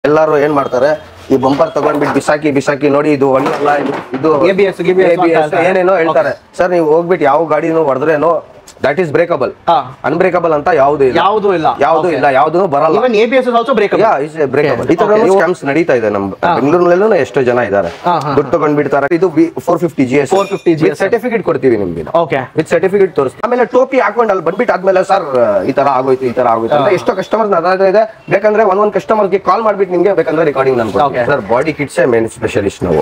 ಎಲ್ಲರೂ ಏನ್ ಮಾಡ್ತಾರೆ ಈ ಬಂಪರ್ ತಗೊಂಡ್ಬಿಟ್ಟು ಬಿಸಾಕಿ ನೋಡಿ ಇದು ಒಳ್ಳೆಲ್ಲ ಇದು ABS ಏನೇನೋ ಹೇಳ್ತಾರೆ ಸರ್ ನೀವು ಹೋಗ್ಬಿಟ್ಟು ಯಾವ ಗಾಡಿನೂ ಹೊಡೆದ್ರೇನೋ ದಟ್ ಈಸ್ ಬ್ರೇಕಬಲ್ ಅನ್ಬ್ರೇಕಬಲ್ ಅಂತ ಯಾವುದು ಇಲ್ಲ ಯಾವ್ದು ಬರಲ್ಲ even ABS is also breakable is breakable ಈ ತರ ಸ್ಕ್ಯಾಮ್ಸ್ ನಡೀತಾ ಇದೆ ನಮ್ಮ ಬೆಂಗಳೂರಿನಲ್ಲೂ ಎಷ್ಟೋ ಜನ ಇದ್ದಾರೆ ದುಡ್ಡು ತಗೊಂಡ್ಬಿಡ್ತಾರೆ ಇದು 450 GS ಸರ್ಟಿಫಿಕೇಟ್ ಕೊಡ್ತೀವಿ ನಿಮ್ಗೆ ವಿತ್ ಸರ್ಟಿಫಿಕೇಟ್ ತೋರಿಸ್ತೀವಿ ಆಮೇಲೆ ಟೋಪಿ ಹಾಕೊಂಡು ಅಲ್ಲಿ ಬಂದ್ಬಿಟ್ಟು ಆದ್ಮೇಲೆ ಸರ್ ಈ ತರ ಆಗೋಯ್ತು ಅಂತ ಎಷ್ಟೋ ಕಸ್ಟಮರ್ಸ್ ಇದೆ ಬೇಕಂದ್ರೆ ಒಂದೊಂದು ಕಸ್ಟಮರ್ಗೆ ಕಾಲ್ ಮಾಡ್ಬಿಟ್ಟು ನಿಮ್ಗೆ ಬೇಕಂದ್ರೆ ರೆಕಾರ್ಡಿಂಗ್ ನಾನು sir body kits main specialist ನಾವು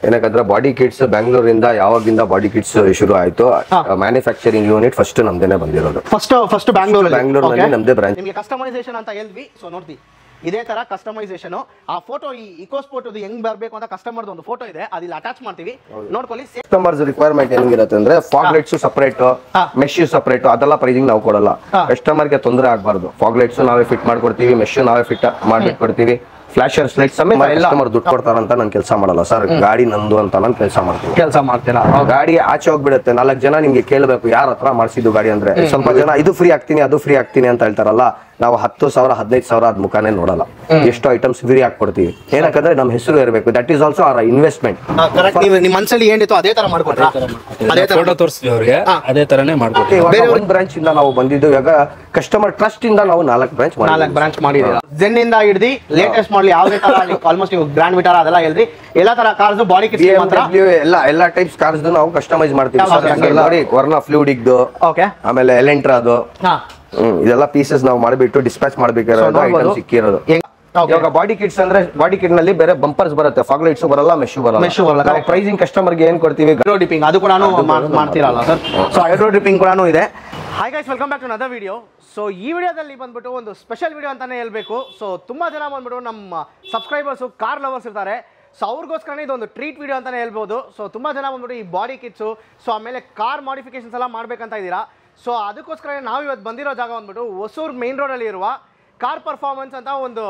ಏನಕ್ಕಂದ್ರೆ ಬಾಡಿ ಕಿಟ್ಸ್ ಬೆಂಗಳೂರಿಂದ ಯಾವಾಗಿಂದ ಬಾಡಿ ಕಿಟ್ಸ್ ಶುರು ಆಯ್ತು ಮ್ಯಾನುಫ್ಯಾಕ್ಚರಿಂಗ್ ಯೂನಿಟ್ ಫಸ್ಟ್ ನಮ್ದೇನೆ ಬಂದಿರೋದು ಫಸ್ಟ್ ಬ್ಯಾಂಗ್ಳೂರಲ್ಲಿ ನಮ್ದೇ ಬ್ರಾಂಚ್ ನಿಮಗೆ ಕಸ್ಟಮೈಸೇಷನ್ ಅಂತ ಹೇಳಿದ್ವಿ ಸೊ ನೋಡ್ತಿ ಇದೇ ತರ ಕಸ್ಟಮೈಸೇಷನ್ ಆ ಫೋಟೋ ಈ ಇಕೋಸ್ಪೋರ್ಟ್ ಹೆಂಗ್ ಬರಬೇಕು ಅಂತ ಕಸ್ಟಮರ್ದು ಒಂದು ಫೋಟೋ ಇದೆ ಅದಿಲ್ಲಿ ಅಟ್ಯಾಚ್ ಮಾಡ್ತೀವಿ ನೋಡ್ಕೊಳ್ಳಿ ಕಸ್ಟಮರ್ಸ್ ರಿಕ್ವೈರ್ಮೆಂಟ್ ಹೆಂಗಿರುತ್ತೆ ಅಂದ್ರೆ fog lights separate mesh separate ಅದೆಲ್ಲ ಪ್ರೈಸಿಂಗ್ ನಾವು ಕೊಡಲ್ಲ ಕಸ್ಟಮರ್ಗೆ ತೊಂದರೆ ಆಗಬಾರ್ದು ಫಾಗ್ ಲೈಟ್ಸ್ ನಾವೇ ಫಿಟ್ ಮಾಡ್ಕೊಡ್ತೀವಿ ಮೆಶ್ ನಾವೇ ಫಿಟ್ ಮಾಡ್ಬಿಟ್ಟು ಕೊಡ್ತೀವಿ ಫ್ಲಾಶರ್ಸ್ ಲೈಟ್ಸ್ ಕಸ್ಟಮರ್ ದುಡ್ಡು ಕೊಡ್ತಾರಂತ ನಾನು ಕೆಲಸ ಮಾಡಲ್ಲ ಸರ್ ಗಾಡಿ ನಂದು ಅಂತ ನಾನು ಕೆಲಸ ಮಾಡ್ತೀರಾ ಗಾಡಿ ಆಚೆ ಹೋಗ್ಬಿಡುತ್ತೆ 4 ಜನ ನಿಮ್ಗೆ ಕೇಳಬೇಕು ಯಾರ ಹತ್ರ ಮಾಡಿಸಿದ್ದು ಗಾಡಿ ಅಂದ್ರೆ ಸ್ವಲ್ಪ ಜನ ಇದು ಫ್ರೀ ಆಗ್ತೀನಿ ಅದು ಫ್ರೀ ಆಗ್ತೀನಿ ಅಂತ ಹೇಳ್ತಾರಲ್ಲ ನಾವು 10,000 15,000 ಅದ್ ಮುಖಾನೇ ನೋಡಲ್ಲ ಎಷ್ಟು ಐಟಮ್ಸ್ ಫ್ರೀ ಆಗಿ ಕೊಡ್ತೀವಿ ಏನಕ್ಕಂದ್ರೆ ನಮ್ಮ ಹೆಸರು ಇರಬೇಕು that is also our investment ನಿಮ್ಮ ಮನಸ್ಸಲ್ಲಿ ಏನಿತ್ತು ಅದೇ ತರ ಮಾಡ್ಕೊಡ್ರಾ ಅದೇ ಫೋಟೋ ತೋರಿಸ್ತೀವಿ ಅವರಿಗೆ ಅದೇ ತರನೇ ಮಾಡ್ಕೊಡ್ತೀವಿ ಬೇರೆ ಒಂದು ಬ್ರಾಂಚ್ ಇಂದ ನಾವು ಬಂದಿದ್ದು ಇವಾಗ ಕಸ್ಟಮರ್ ಟ್ರಸ್ಟ್ ಇಂದ ನಾವು 4 ಬ್ರಾಂಚ್ ಮಾಡಿದ್ದೀವಿ ಜೆನ್ ಇಂದ ಹಿಡಿದು ಲೇಟೆಸ್ಟ್ ಮಾಡಲ್ ಯಾವುದೇ ತರ ಆಲ್ಮೋಸ್ಟ್ ನೀವು ಗ್ರ್ಯಾಂಡ್ ವಿಟಾರಾ ಅದೆಲ್ಲ ಹೇಳಿದ್ರಿ ಎಲ್ಲ ತರ ಕಾರ್ಸ್ ಬಾಡಿ ಕಿಟ್ ಎಲ್ಲ ಟೈಪ್ಸ್ ಕಾರ್ಸ್ ನಾವು ಕಸ್ಟಮೈಸ್ ಮಾಡ್ತೀವಿ ನೋಡಿ ವರ್ನಾ ಫ್ಲೂಯಿಡ್ ಆಮೇಲೆ ಎಲೆಂಟ್ರಾದು ಇದೆಲ್ಲ ಪೀಸಸ್ ನಾವು ಮಾಡಿಬಿಟ್ಟು ಡಿಸ್ಪ್ಯಾಚ್ ಮಾಡ್ಬೇಕಾದ್ರೆ ಐಟಮ್ ಸಿಕ್ಕಿರೋದು ಇವಾಗ ಬಾಡಿ ಕಿಟ್ಸ್ ಅಂದ್ರೆ ಬಾಡಿ ಕಿಟ್ ನಲ್ಲಿ ಬೇರೆ ಬಂಪರ್ಸ್ ಬರುತ್ತೆ ಫಾಗ್ ಲೈಟ್ಸ್ ಬರಲ್ಲ ಮೆಶ್ ಬರಲ್ಲ ಪ್ರೈಸಿಂಗ್ ಕಸ್ಟಮರ್ ಗೆ ಏನ್ ಕೊಡ್ತೀವಿ ಹೈಡ್ರೋ ಡಿಪಿಂಗ್ ಅದು ಕೂಡ ಮಾಡ್ತೀರಲ್ಲ ಸರ್ ಸೊ ಹೈಡ್ರೋ ಡಿಪಿಂಗ್ ಕೂಡ ಇದೆ hi guys welcome back to another video so ಈ ವಿಡಿಯೋದಲ್ಲಿ ಬಂದ್ಬಿಟ್ಟು ಒಂದು ಸ್ಪೆಷಲ್ ವಿಡಿಯೋ ಅಂತಾನೆ ಹೇಳ್ಬೇಕು ಸೊ ತುಂಬಾ ಜನ ಬಂದ್ಬಿಟ್ಟು ನಮ್ಮ ಸಬ್ಸ್ಕ್ರೈಬರ್ಸ್ ಕಾರ್ ಲವರ್ಸ್ ಇರ್ತಾರೆ ಸೊ ಅವ್ರಿಗೋಸ್ಕರನೇ ಇದೊಂದು ಟ್ರೀಟ್ ವಿಡಿಯೋ ಅಂತಾನೆ ಹೇಳ್ಬೋದು ಸೊ ತುಂಬಾ ಜನ ಬಂದ್ಬಿಟ್ಟು ಈ ಬಾಡಿ ಕಿಟ್ಸು ಸೊ ಆಮೇಲೆ ಕಾರ್ ಮಾಡಿಫಿಕೇಶನ್ಸ್ ಎಲ್ಲ ಮಾಡ್ಬೇಕಂತ ಇದ್ದೀರಾ ಸೊ ಅದಕ್ಕೋಸ್ಕರ ನಾವು ಇವತ್ತು ಬಂದಿರೋ ಜಾಗ ಬಂದ್ಬಿಟ್ಟು ಹೊಸೂರು ಮೇನ್ ರೋಡಲ್ಲಿ ಇರುವ ಕಾರ್ ಪರ್ಫಾರ್ಮೆನ್ಸ್ ಅಂತ ಒಂದು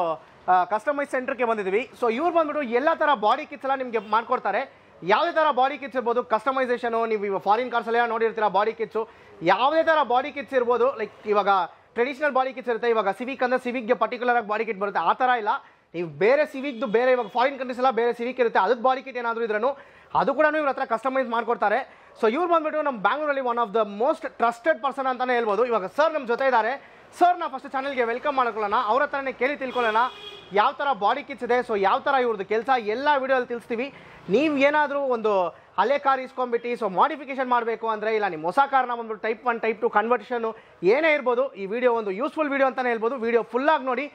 ಕಸ್ಟಮೈಸ್ ಸೆಂಟರ್ಗೆ ಬಂದಿದ್ದೀವಿ ಸೊ ಇವ್ರು ಬಂದ್ಬಿಟ್ಟು ಎಲ್ಲ ಥರ ಬಾಡಿ ಕಿಟ್ಸ್ ಎಲ್ಲ ನಿಮಗೆ ಮಾಡ್ಕೊಡ್ತಾರೆ ಯಾವುದೇ ಥರ ಬಾಡಿ ಕಿಟ್ಸ್ ಇರ್ಬೋದು ಕಸ್ಟಮೈಸೇಷನು ನೀವು ಫಾರಿನ್ ಕಾರ್ಸೆಲ್ಲ ನೋಡಿರ್ತೀರ ಬಾಡಿ ಕಿಟ್ಸು ಯಾವುದೇ ಥರ ಬಾಡಿ ಕಿಟ್ಸ್ ಇರ್ಬೋದು ಲೈಕ್ ಇವಾಗ ಟ್ರೆಡಿಷನಲ್ ಬಾಡಿ ಕಿಟ್ಸ್ ಇರುತ್ತೆ ಇವಾಗ ಸಿವಿಕ್ ಅಂದರೆ ಸಿವಿಕ್ಗೆ ಪರ್ಟಿಕ್ಯುಲರ್ ಆಗಿ ಬಾಡಿ ಕಿಟ್ ಬರುತ್ತೆ ಆ ಥರ ಇಲ್ಲ ನೀವು ಬೇರೆ ಸಿವಿಕ್ದು ಬೇರೆ ಇವಾಗ ಫಾರಿನ್ ಕಂಟ್ರೀಸ್ ಎಲ್ಲ ಬೇರೆ ಸಿವಿಕ್ ಇರುತ್ತೆ ಅದಕ್ಕೆ ಬಾಡಿ ಕಿಟ್ ಏನಾದರೂ ಇದ್ರೂ ಅದು ಕೂಡ ಇವ್ರ ಹತ್ರ ಕಸ್ಟಮೈಸ್ ಮಾಡ್ಕೊಡ್ತಾರೆ ಸೊ ಇವ್ರು ಬಂದ್ಬಿಟ್ಟು ನಮ್ಮ ಬ್ಯಾಂಗ್ಳೂರಲ್ಲಿ one of the most trusted person ಅಂತಾನೆ ಹೇಳ್ಬೋದು ಇವಾಗ ಸರ್ ನಮ್ಮ ಜೊತೆ ಇದ್ದಾರೆ ಸರ್ ನಾ ಫಸ್ಟ್ ಚಾನಲ್ಗೆ ವೆಲ್ಕಮ್ ಮಾಡ್ಕೊಳ್ಳೋಣ ಅವ್ರ ಹತ್ರನೇ ಕೇಳಿ ತಿಳ್ಕೊಳ್ಳೋಣ ಯಾವ ಥರ ಬಾಡಿ ಕಿಟ್ಸ್ ಇದೆ ಸೊ ಯಾವ ಥರ ಇವ್ರದ್ದು ಕೆಲಸ ಎಲ್ಲ ವಿಡಿಯೋದಲ್ಲಿ ತಿಳಿಸ್ತೀವಿ ನೀವು ಏನಾದರೂ ಒಂದು ಹಳೆ ಕಾರ್ ಇಸ್ಕೊಂಡ್ಬಿಟ್ಟು ಸೊ ಮಾಡಿಫಿಕೇಶನ್ ಮಾಡಬೇಕು ಅಂದರೆ ಇಲ್ಲ ನಿಮ್ಮ ಹೊಸ ಕಾರ್ನ ಬಂದ್ಬಿಟ್ಟು ಟೈಪ್ 1 ಟೈಪ್ 2 ಕನ್ವರ್ಷನು ಏನೇ ಇರ್ಬೋದು ಈ ವಿಡಿಯೋ ಒಂದು ಯೂಸ್ಫುಲ್ ವಿಡಿಯೋ ಅಂತಲೇ ಹೇಳ್ಬೋದು ವಿಡಿಯೋ ಫುಲ್ಲಾಗಿ ನೋಡಿ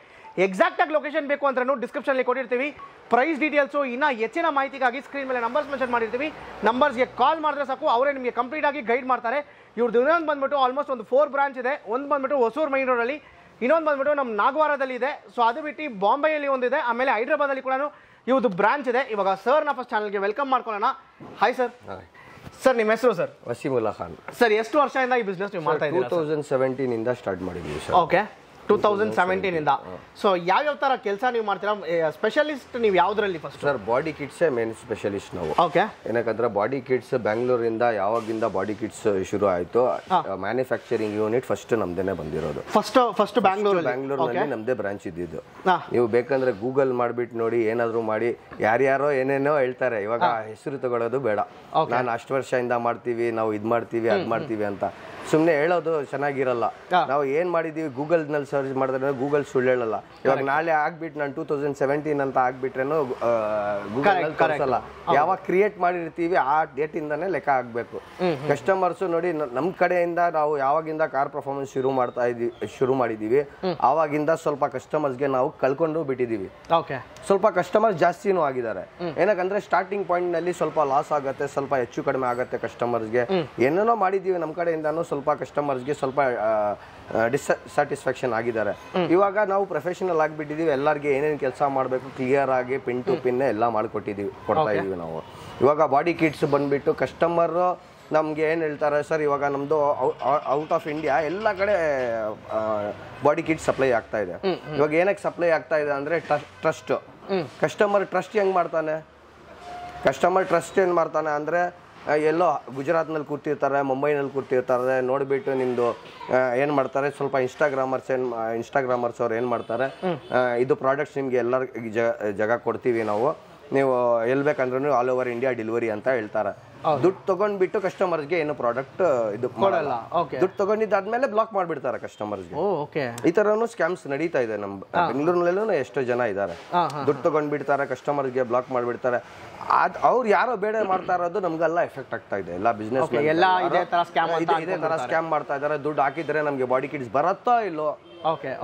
ಎಕ್ಸಾಕ್ಟಾಗಿ ಲೊಕೇಶನ್ ಬೇಕು ಅಂದ್ರೂ ಡಿಸ್ಕ್ರಿಪ್ಷನಲ್ಲಿ ಕೊಟ್ಟಿರ್ತೀವಿ ಪ್ರೈಸ್ ಡೀಟೇಲ್ಸು ಇನ್ನೂ ಹೆಚ್ಚಿನ ಮಾಹಿತಿಗಾಗಿ ಸ್ಕ್ರೀನ್ ಮೇಲೆ ನಂಬರ್ಸ್ ಮೆನ್ಷನ್ ಮಾಡಿರ್ತೀವಿ ನಂಬರ್ಸ್ಗೆ ಕಾಲ್ ಮಾಡಿದ್ರೆ ಸಾಕು ಅವರೇ ನಿಮಗೆ ಕಂಪ್ಲೀಟಾಗಿ ಗೈಡ್ ಮಾಡ್ತಾರೆ ಇವ್ರದ್ದು ಇನ್ನೊಂದು ಬಂದ್ಬಿಟ್ಟು ಆಲ್ಮೋಸ್ಟ್ ಒಂದು 4 ಬ್ರಾಂಚ್ ಇದೆ ಒಂದು ಬಂದ್ಬಿಟ್ಟು ಹೊಸೂರು ಮೈನ್ ರೋಡಲ್ಲಿ ಇನ್ನೊಂದು ಬಂದ್ಬಿಟ್ಟು ನಮ್ಮ ನಾಗವಾರದಲ್ಲಿ ಇದೆ ಸೊ ಅದು ಬಿಟ್ಟು ಬಾಂಬೆಯಲ್ಲಿ ಒಂದಿದೆ ಆಮೇಲೆ ಹೈದ್ರಾಬಾದಲ್ಲಿ ಕೂಡ ಇವ್ರದ್ದು ಬ್ರಾಂಚ್ ಇದೆ ಇವಾಗ ಸರ್ ನಾ ಫಸ್ಟ್ ಚಾನಲ್ಗೆ ವೆಲ್ಕಮ್ ಮಾಡ್ಕೊಳ್ಳೋಣ ಹಾಯ್ ಸರ್ ಸರ್ ನಿಮ್ಮ ಹೆಸರು ಸರ್ ವಸೀಮುಲ್ಲಾ ಖಾನ್ ಸರ್ ಎಷ್ಟು ವರ್ಷದಿಂದ ಈ ಬಿಸ್ನೆಸ್ ನೀವು ಮಾಡ್ತಾ ಇದ್ದೀರಾ 2017 ಇಂದ ಸ್ಟಾರ್ಟ್ ಮಾಡಿದ್ದೀವಿ ಸರ್ ಓಕೆ 2017 ಇಂದ ಸೊ ಯಾವ ತರ ಕೆಲಸ ನೀವು ಮಾಡ್ತೀರಾ ಸ್ಪೆಷಲಿಸ್ಟ್ ನೀವು ಯಾವ್ದ್ರಲ್ಲಿ first sir body kits main specialist ನಾವು ಓಕೆ ಏನಕ್ಕಂದ್ರೆ ಬಾಡಿ ಕಿಟ್ಸ್ ಬೆಂಗಳೂರಿಂದ ಯಾವಾಗಿಂದ ಬಾಡಿ ಕಿಟ್ಸ್ ಶುರು ಆಯ್ತು ಮ್ಯಾನುಫ್ಯಾಕ್ಚರಿಂಗ್ ಯೂನಿಟ್ ಫಸ್ಟ್ ನಮ್ದೇನೆ ಬಂದಿರೋದು ಫಸ್ಟ್ ಬ್ಯಾಂಗ್ಳೂರಲ್ಲಿ ನಮ್ದೇ ಬ್ರಾಂಚ್ ಇದ್ದಿದ್ದು ನೀವು ಬೇಕಂದ್ರೆ ಗೂಗಲ್ ಮಾಡ್ಬಿಟ್ಟು ನೋಡಿ ಏನಾದ್ರು ಮಾಡಿ ಯಾರ್ಯಾರೋ ಏನೇನೋ ಹೇಳ್ತಾರೆ ಇವಾಗ ಹೆಸರು ತಗೊಳ್ಳೋದು ಬೇಡ ನಾನು ಅಷ್ಟು ವರ್ಷದಿಂದ ಮಾಡ್ತೀವಿ ನಾವು ಇದ್ ಮಾಡ್ತೀವಿ ಅದ್ ಮಾಡ್ತೀವಿ ಅಂತ ಸುಮ್ನೆ ಹೇಳೋದು ಚೆನ್ನಾಗಿರಲ್ಲ ನಾವು ಏನ್ ಮಾಡಿದೀವಿ ಗೂಗಲ್ ನಲ್ಲಿ ಸರ್ಚ್ ಮಾಡಿದ್ರೆ ಗೂಗಲ್ ಸುಳ್ಳು ಹೇಳಲ್ಲ ಇವಾಗ ನಾಳೆ ಆಗ್ಬಿಟ್ಟು ನಾನು 2017 ಅಂತ ಆಗ್ಬಿಟ್ರೇನು ಗೂಗಲ್ ನಲ್ಲಿ ತೋರಿಸಲ್ಲ ಯಾವಾಗ ಕ್ರಿಯೇಟ್ ಮಾಡಿರ್ತೀವಿ ಆ ಡೇಟ್ ಇಂದಾನೆ ಲೆಕ್ಕ ಆಗ್ಬೇಕು ಕಸ್ಟಮರ್ಸ್ ನೋಡಿ ನಮ್ ಕಡೆಯಿಂದ ನಾವು ಯಾವಾಗಿಂದ ಕಾರ್ ಪರ್ಫಾರ್ಮೆನ್ಸ್ ಶುರು ಮಾಡಿದೀವಿ ಆವಾಗಿಂದ ಸ್ವಲ್ಪ ಕಸ್ಟಮರ್ಸ್ಗೆ ನಾವು ಕಳ್ಕೊಂಡು ಬಿಟ್ಟಿದೀವಿ ಸ್ವಲ್ಪ ಕಸ್ಟಮರ್ಸ್ ಜಾಸ್ತಿನೂ ಆಗಿದ್ದಾರೆ ಏನಕ್ಕಂದ್ರೆ ಸ್ಟಾರ್ಟಿಂಗ್ ಪಾಯಿಂಟ್ ನಲ್ಲಿ ಸ್ವಲ್ಪ ಲಾಸ್ ಆಗುತ್ತೆ ಸ್ವಲ್ಪ ಹೆಚ್ಚು ಕಡಿಮೆ ಆಗುತ್ತೆ ಕಸ್ಟಮರ್ಸ್ಗೆ ಏನೇನೋ ಮಾಡಿದೀವಿ ನಮ್ ಕಡೆಯಿಂದಾನು ಸ್ವಲ್ಪ ಕಸ್ಟಮರ್ಸ್ಗೆ ಸ್ವಲ್ಪ ಡಿಸ್ಸ್ಯಾಟಿಸ್ಫ್ಯಾಕ್ಷನ್ ಆಗಿದ್ದಾರೆ ಇವಾಗ ನಾವು ಪ್ರೊಫೆಷನಲ್ ಆಗಿಬಿಟ್ಟಿದೀವಿ ಎಲ್ಲರಿಗೆ ಏನೇನು ಕೆಲಸ ಮಾಡಬೇಕು ಕ್ಲಿಯರ್ ಆಗಿ ಪಿನ್ ಟು ಪಿನ್ ಎಲ್ಲ ಕೊಡ್ತಾ ಇದೀವಿ ನಾವು ಇವಾಗ ಬಾಡಿ ಕಿಟ್ಸ್ ಬಂದ್ಬಿಟ್ಟು ಕಸ್ಟಮರ್ ನಮ್ಗೆ ಏನ್ ಹೇಳ್ತಾರೆ ಸರ್ ಇವಾಗ ನಮ್ದು ಔಟ್ ಆಫ್ ಇಂಡಿಯಾ ಎಲ್ಲ ಕಡೆ ಬಾಡಿ ಕಿಟ್ ಸಪ್ಲೈ ಆಗ್ತಾ ಇದೆ ಇವಾಗ ಏನಕ್ಕೆ ಸಪ್ಲೈ ಆಗ್ತಾ ಇದೆ ಅಂದ್ರೆ ಟ್ರಸ್ಟ್ ಕಸ್ಟಮರ್ ಟ್ರಸ್ಟ್ ಹೆಂಗ್ ಮಾಡ್ತಾನೆ ಕಸ್ಟಮರ್ ಟ್ರಸ್ಟ್ ಏನ್ ಮಾಡ್ತಾನೆ ಅಂದ್ರೆ ಎಲ್ಲೋ ಗುಜರಾತ್ನಲ್ಲಿ ಕೂರ್ತಿರ್ತಾರೆ, ಮುಂಬೈನಲ್ಲಿ ಕೂರ್ತಿರ್ತಾರೆ, ನೋಡಿಬಿಟ್ಟು ನಿಮ್ಮದು ಏನು ಮಾಡ್ತಾರೆ, ಸ್ವಲ್ಪ ಇನ್ಸ್ಟಾಗ್ರಾಮರ್ಸ್ ಅವ್ರು ಏನು ಮಾಡ್ತಾರೆ, ಇದು ಪ್ರಾಡಕ್ಟ್ಸ್ ನಿಮಗೆ ಎಲ್ಲರಿಗೂ ಜಾಗ ಕೊಡ್ತೀವಿ ನಾವು, ನೀವು ಎಲ್ಲಿ ಬೇಕಂದ್ರೂ ಆಲ್ ಓವರ್ ಇಂಡಿಯಾ ಡೆಲಿವರಿ ಅಂತ ಹೇಳ್ತಾರೆ. ದುಡ್ಡು ತಗೊಂಡ್ಬಿಟ್ಟು ಕಸ್ಟಮರ್ಸ್ಗೆ ಏನು ಪ್ರಾಡಕ್ಟ್ ಇದು ಮಾಡಲ್ಲ. ದುಡ್ಡು ತಗೊಂಡಿದ್ದಾದ್ಮೇಲೆ ಬ್ಲಾಕ್ ಮಾಡ್ಬಿಡ್ತಾರೆ ಕಸ್ಟಮರ್ಸ್ಗೆ. ಈ ತರನು ಸ್ಕ್ಯಾಮ್ಸ್ ನಡೀತಾ ಇದೆ ನಮ್ಮ ಬೆಂಗಳೂರಿನಲ್ಲೂ ಎಷ್ಟೋ ಜನ ಇದ್ದಾರೆ. ದುಡ್ಡು ತಗೊಂಡ್ಬಿಡ್ತಾರೆ, ಕಸ್ಟಮರ್ಸ್ಗೆ ಬ್ಲಾಕ್ ಮಾಡ್ಬಿಡ್ತಾರೆ. ಅವ್ರು ಯಾರೋ ಬೇಡ ಮಾಡ್ತಾ ಇರೋದು ನಮ್ಗೆಲ್ಲ ಎಫೆಕ್ಟ್ ಆಗ್ತಾ ಇದೆ. ಎಲ್ಲ ಬಿಸ್ನೆಸ್ ಇದೇ ತರ ಸ್ಕ್ಯಾಮ್ ಮಾಡ್ತಾ ಇದಾರೆ. ದುಡ್ಡು ಹಾಕಿದ್ರೆ ನಮ್ಗೆ ಬಾಡಿ ಕಿಟ್ಸ್ ಬರತ್ತೋ ಇಲ್ಲೋ,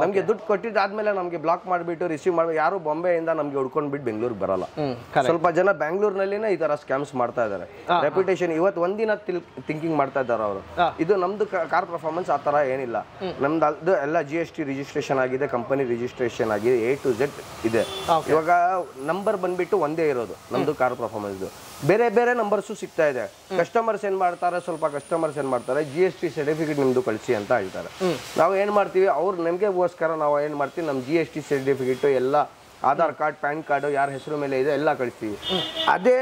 ನಮ್ಗೆ ದುಡ್ಡು ಕೊಟ್ಟಿದ್ದಾದ್ಮೇಲೆ ನಮ್ಗೆ ಬ್ಲಾಕ್ ಮಾಡ್ಬಿಟ್ಟು ರಿಸೀವ್ ಮಾಡಿ ಯಾರು ಬಾಂಬೆಯಿಂದ ನಮ್ಗೆ ಹುಡ್ಕೊಂಡ್ಬಿಟ್ಟು ಬೆಂಗಳೂರಿಗೆ ಬರಲ್ಲ. ಸ್ವಲ್ಪ ಜನ ಬೆಂಗಳೂರಿನಲ್ಲಿನೇ ಈ ತರ ಸ್ಕ್ಯಾಮ್ಸ್ ಮಾಡ್ತಾ ಇದಾರೆ. ರೆಪ್ಯುಟೇಷನ್ ಇವತ್ತು ಒಂದಿನ ಥಿಂಕಿಂಗ್ ಮಾಡ್ತಾ ಇದ್ದಾರೆ ಅವರು. ಇದು ನಮ್ದು ಕಾರ್ ಪರ್ಫಾರ್ಮೆನ್ಸ್ ಆ ತರ ಏನಿಲ್ಲ. ನಮ್ದು ಅದು ಎಲ್ಲ GST ರಿಜಿಸ್ಟ್ರೇಷನ್ ಆಗಿದೆ, ಕಂಪನಿ ರಿಜಿಸ್ಟ್ರೇಷನ್ ಆಗಿದೆ, A to Z ಇದೆ. ಇವಾಗ ನಂಬರ್ ಬಂದ್ಬಿಟ್ಟು ಒಂದೇ ಇರೋದು ನಮ್ದು ಕಾರ್ ಪರ್ಫಾರ್ಮೆನ್ಸ್. ಬೇರೆ ಬೇರೆ ನಂಬರ್ಸು ಸಿಗ್ತಾ ಇದೆ. ಕಸ್ಟಮರ್ಸ್ ಏನ್ ಮಾಡ್ತಾರೆ, ಸ್ವಲ್ಪ ಕಸ್ಟಮರ್ಸ್ ಏನ್ ಮಾಡ್ತಾರೆ, GST ಸರ್ಟಿಫಿಕೇಟ್ ನಿಮ್ದು ಕಳಿಸಿ ಅಂತ ಹೇಳ್ತಾರೆ. ನಾವು ಏನ್ ಮಾಡ್ತೀವಿ, ಅವ್ರು ನಮಗೆಗೋಸ್ಕರ ನಾವು ಏನ್ ಮಾಡ್ತೀವಿ, ನಮ್ಮ GST ಸರ್ಟಿಫಿಕೇಟ್ ಎಲ್ಲ, ಆಧಾರ್ ಕಾರ್ಡ್, ಪ್ಯಾನ್ ಕಾರ್ಡ್ ಯಾರ ಹೆಸರು ಮೇಲೆ ಇದೆ ಎಲ್ಲ ಕಳಿಸ್ತೀವಿ. ಅದೇ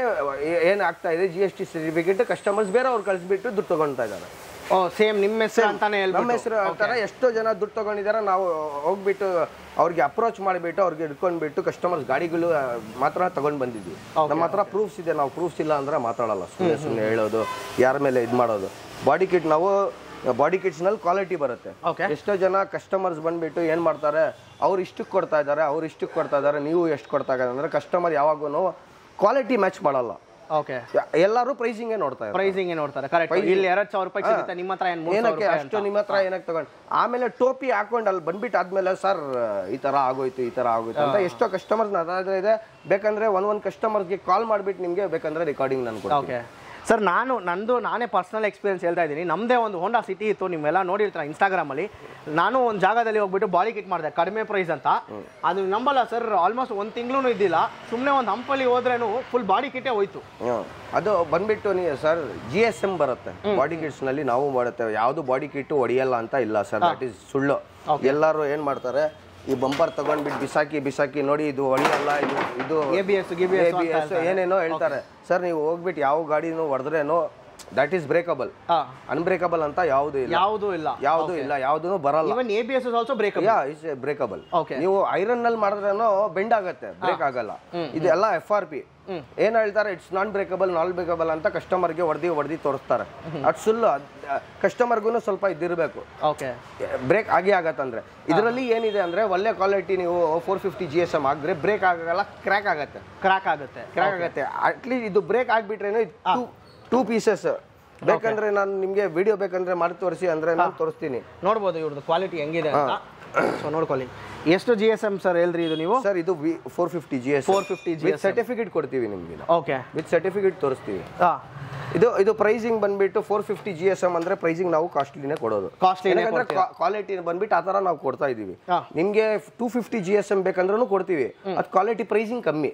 ಏನ್ ಆಗ್ತಾ ಇದೆ, GST ಸರ್ಟಿಫಿಕೇಟ್ ಕಸ್ಟಮರ್ಸ್ ಬೇರೆ ಅವ್ರು ಕಳಿಸ್ಬಿಟ್ಟು ದುಡ್ಡು ತಗೊಳ್ತಾ ಇದ್ದಾರೆ. ಸೇಮ್ ನಿಮ್ಮ ಹೆಸರು ಅಂತಾನೆ ನಮ್ಮ ಹೆಸರು ಅಂತಾರೆ. ಎಷ್ಟೋ ಜನ ದುಡ್ಡು ತಗೊಂಡಿದ್ದಾರೆ. ನಾವು ಹೋಗ್ಬಿಟ್ಟು ಅವ್ರಿಗೆ ಅಪ್ರೋಚ್ ಮಾಡಿಬಿಟ್ಟು ಅವ್ರಿಗೆ ಹಿಡ್ಕೊಂಡ್ಬಿಟ್ಟು ಕಸ್ಟಮರ್ಸ್ ಗಾಡಿಗಳು ಮಾತ್ರ ತಗೊಂಡ್ ಬಂದಿದ್ವಿ. ನಮ್ಮ ಹತ್ರ ಪ್ರೂಫ್ಸ್ ಇದೆ. ನಾವು ಪ್ರೂಫ್ಸ್ ಇಲ್ಲ ಅಂದ್ರೆ ಮಾತಾಡಲ್ಲ. ಸುಮ್ಮನೆ ಹೇಳೋದು, ಯಾರ ಮೇಲೆ ಇದು ಮಾಡೋದು. ಬಾಡಿ ಕಿಟ್ ನಾವು ಬಾಡಿ ಕಿಟ್ಸ್ ನಲ್ಲಿ ಕ್ವಾಲಿಟಿ ಬರುತ್ತೆ. ಎಷ್ಟೋ ಜನ ಕಸ್ಟಮರ್ಸ್ ಬಂದ್ಬಿಟ್ಟು ಏನ್ ಮಾಡ್ತಾರೆ, ಅವ್ರು ಇಷ್ಟಕ್ಕೆ ಕೊಡ್ತಾ ಇದ್ದಾರೆ, ನೀವು ಎಷ್ಟು ಕೊಡ್ತಾ ಇದ್ದಾರೆ ಅಂದ್ರೆ ಕಸ್ಟಮರ್ ಯಾವಾಗೂ ಕ್ವಾಲಿಟಿ ಮ್ಯಾಚ್ ಮಾಡಲ್ಲ. ಎಲ್ಲರೂ ಪ್ರೈಸಿಂಗ್ ನೋಡ್ತಾರೆ. ಇಲ್ಲಿ 2,000 ರೂಪಾಯಿ ಸಿಗುತ್ತೆ, ನಿಮ್ಮ ಹತ್ರ ಏನಕ್ಕೆ ಅಷ್ಟು, ನಿಮ್ಮ ಹತ್ರ ಏನಕ್ಕೆ ತಗೊಂಡು ಆಮೇಲೆ ಟೋಪಿ ಹಾಕೊಂಡು ಅಲ್ಲಿ ಬಂದ್ಬಿಟ್ಟು ಆದ್ಮೇಲೆ ಸರ್ ಈ ತರ ಆಗೋಯ್ತು ಅಂತ ಎಷ್ಟೋ ಕಸ್ಟಮರ್ಸ್ ಇದೆ. ಬೇಕಂದ್ರೆ ಒಂದ್ ಕಸ್ಟಮರ್ಗೆ ಕಾಲ್ ಮಾಡ್ಬಿಟ್ಟು ನಿಮ್ಗೆ ಬೇಕಂದ್ರೆ ರೆಕಾರ್ಡಿಂಗ್ ನಾನು ಕೊಡ್ತೀನಿ. ಸರ್ ನಾನೇ ಪರ್ಸನಲ್ ಎಕ್ಸ್ಪೀರಿಯನ್ಸ್ ಹೇಳ್ತಾ ಇದ್ದೀನಿ. ನಮ್ಮದೇ ಒಂದು ಹೋಂಡಾ ಸಿಟಿ ಇತ್ತು, ನಿಮ್ಮೆಲ್ಲ ನೋಡಿರ್ತಾರೆ ಇನ್ಸ್ಟಾಗ್ರಾಮಲ್ಲಿ. ನಾನು ಒಂದು ಜಾಗದಲ್ಲಿ ಹೋಗ್ಬಿಟ್ಟು ಬಾಡಿ ಕಿಟ್ ಮಾಡಿದೆ, ಕಡಿಮೆ ಪ್ರೈಸ್ ಅಂತ. ಅದು ನಂಬಲ್ಲ ಸರ್, ಆಲ್ಮೋಸ್ಟ್ 1 ತಿಂಗಳು ಇದ್ದಿಲ್ಲ. ಸುಮ್ಮನೆ ಒಂದು ಹಂಪಲ್ಲಿ ಹೋದ್ರೇನು ಫುಲ್ ಬಾಡಿ ಕಿಟ್ಟೇ ಹೋಯ್ತು. ಅದು ಬಂದ್ಬಿಟ್ಟು ನೀವು ಸರ್ GSM ಬರುತ್ತೆ ಬಾಡಿ ಕಿಟ್ಸ್ ನಲ್ಲಿ, ನಾವು ಮಾಡುತ್ತೇವೆ. ಯಾವುದು ಬಾಡಿ ಕಿಟ್ ಹೊಡಿಯಲ್ಲ ಅಂತ ಇಲ್ಲ ಸರ್, ದಟ್ ಈಸ್ ಸುಳ್ಳು. ಎಲ್ಲರೂ ಏನ್ ಮಾಡ್ತಾರೆ, ಈ ಬಂಪರ್ ತಗೊಂಡ್ಬಿಟ್ಟು ಬಿಸಾಕಿ ನೋಡಿ ಇದು ಹೊಡಿಯಲ್ಲ, ಇದು ABS ಏನೇನೋ ಹೇಳ್ತಾರೆ. ಸರ್ ನೀವು ಹೋಗ್ಬಿಟ್ಟು ಯಾವ ಗಾಡಿನೂ ಹೊಡೆದ್ರೇನೋ ದಟ್ ಈಸ್ ಬ್ರೇಕಬಲ್. ಅನ್ಬ್ರೇಕಬಲ್ ಅಂತ ಯಾವುದೂ ಇಲ್ಲ, ಯಾವುದೂ ಬರಲ್ಲ. ABS is also breakable. It's breakable. ನೀವು ಐರನ್ ನಲ್ಲಿ ಮಾಡಿದ್ರೇನೋ ಬೆಂಡ್ ಆಗತ್ತೆ, ಬ್ರೇಕ್ ಆಗಲ್ಲ. ಇದೆಲ್ಲ FRP ಏನ್ ಹೇಳ್ತಾರೆ, ಇಟ್ಸ್ ನಾನ್ ಬ್ರೇಕಬಲ್ ಅಂತ ಕಸ್ಟಮರ್ಗೆ ಹೊಡೆದಿ ತೋರಿಸ್ತಾರೆ. ಅದು ಸುಳ್ಳು. ಕಸ್ಟಮರ್ಗೂ ಸ್ವಲ್ಪ ಇದಿರಬೇಕು, ಬ್ರೇಕ್ ಆಗತ್ತಂದ್ರೆ. ಇದರಲ್ಲಿ ಏನಿದೆ ಅಂದ್ರೆ ಒಳ್ಳೆ ಕ್ವಾಲಿಟಿ ನೀವು 450 GSM ಹಾಕಿದ್ರೆ ಬ್ರೇಕ್ ಆಗಲ್ಲ, ಕ್ರ್ಯಾಕ್ ಆಗತ್ತೆ. ಅಟ್ಲೀಸ್ಟ್ ಇದು ಬ್ರೇಕ್ ಆಗ್ಬಿಟ್ರೇನು 2 ಪೀಸಸ್. ಬೇಕಂದ್ರೆ ನಾನು ನಿಮ್ಗೆ ವಿಡಿಯೋ ಬೇಕಂದ್ರೆ ಮಾಡಿ ತೋರಿಸಿ ಅಂದ್ರೆ ನಾನು ತೋರಿಸ್ತೀನಿ. ನೋಡ್ಬೋದು ಇವ್ರದ್ದು ಕ್ವಾಲಿಟಿ ಹೆಂಗಿದೆ ಅಂತ. ನೋಡ್ಕೊಳ್ಳಿ. ಎಷ್ಟು GSM ಸರ್ ಹೇಳ್ರಿ ಇದು ನೀವು? ಸರ್ ಇದು 450 GSM ಸರ್ಟಿಫಿಕೇಟ್ ಕೊಡ್ತೀವಿ ನಿಮ್ಗೆ. ವಿತ್ ಸರ್ಟಿಫಿಕೇಟ್ ತೋರಿಸ್ತೀವಿ. ಇದು ಪ್ರೈಸಿಂಗ್ ಬಂದ್ಬಿಟ್ಟು 450 GSM ಅಂದ್ರೆ ಪ್ರೈಸಿಂಗ್ ನಾವು ಕಾಸ್ಟ್ಲಿನೇ ಕೊಡೋದು. ಕ್ವಾಲಿಟಿ ಬಂದ್ಬಿಟ್ಟು ಆ ತರ ನಾವು ಕೊಡ್ತಾ ಇದೀವಿ. ನಿಮ್ಗೆ 250 GSM ಬೇಕಂದ್ರೂ ಕೊಡ್ತೀವಿ. ಅದು ಕ್ವಾಲಿಟಿ ಪ್ರೈಸಿಂಗ್ ಕಮ್ಮಿ,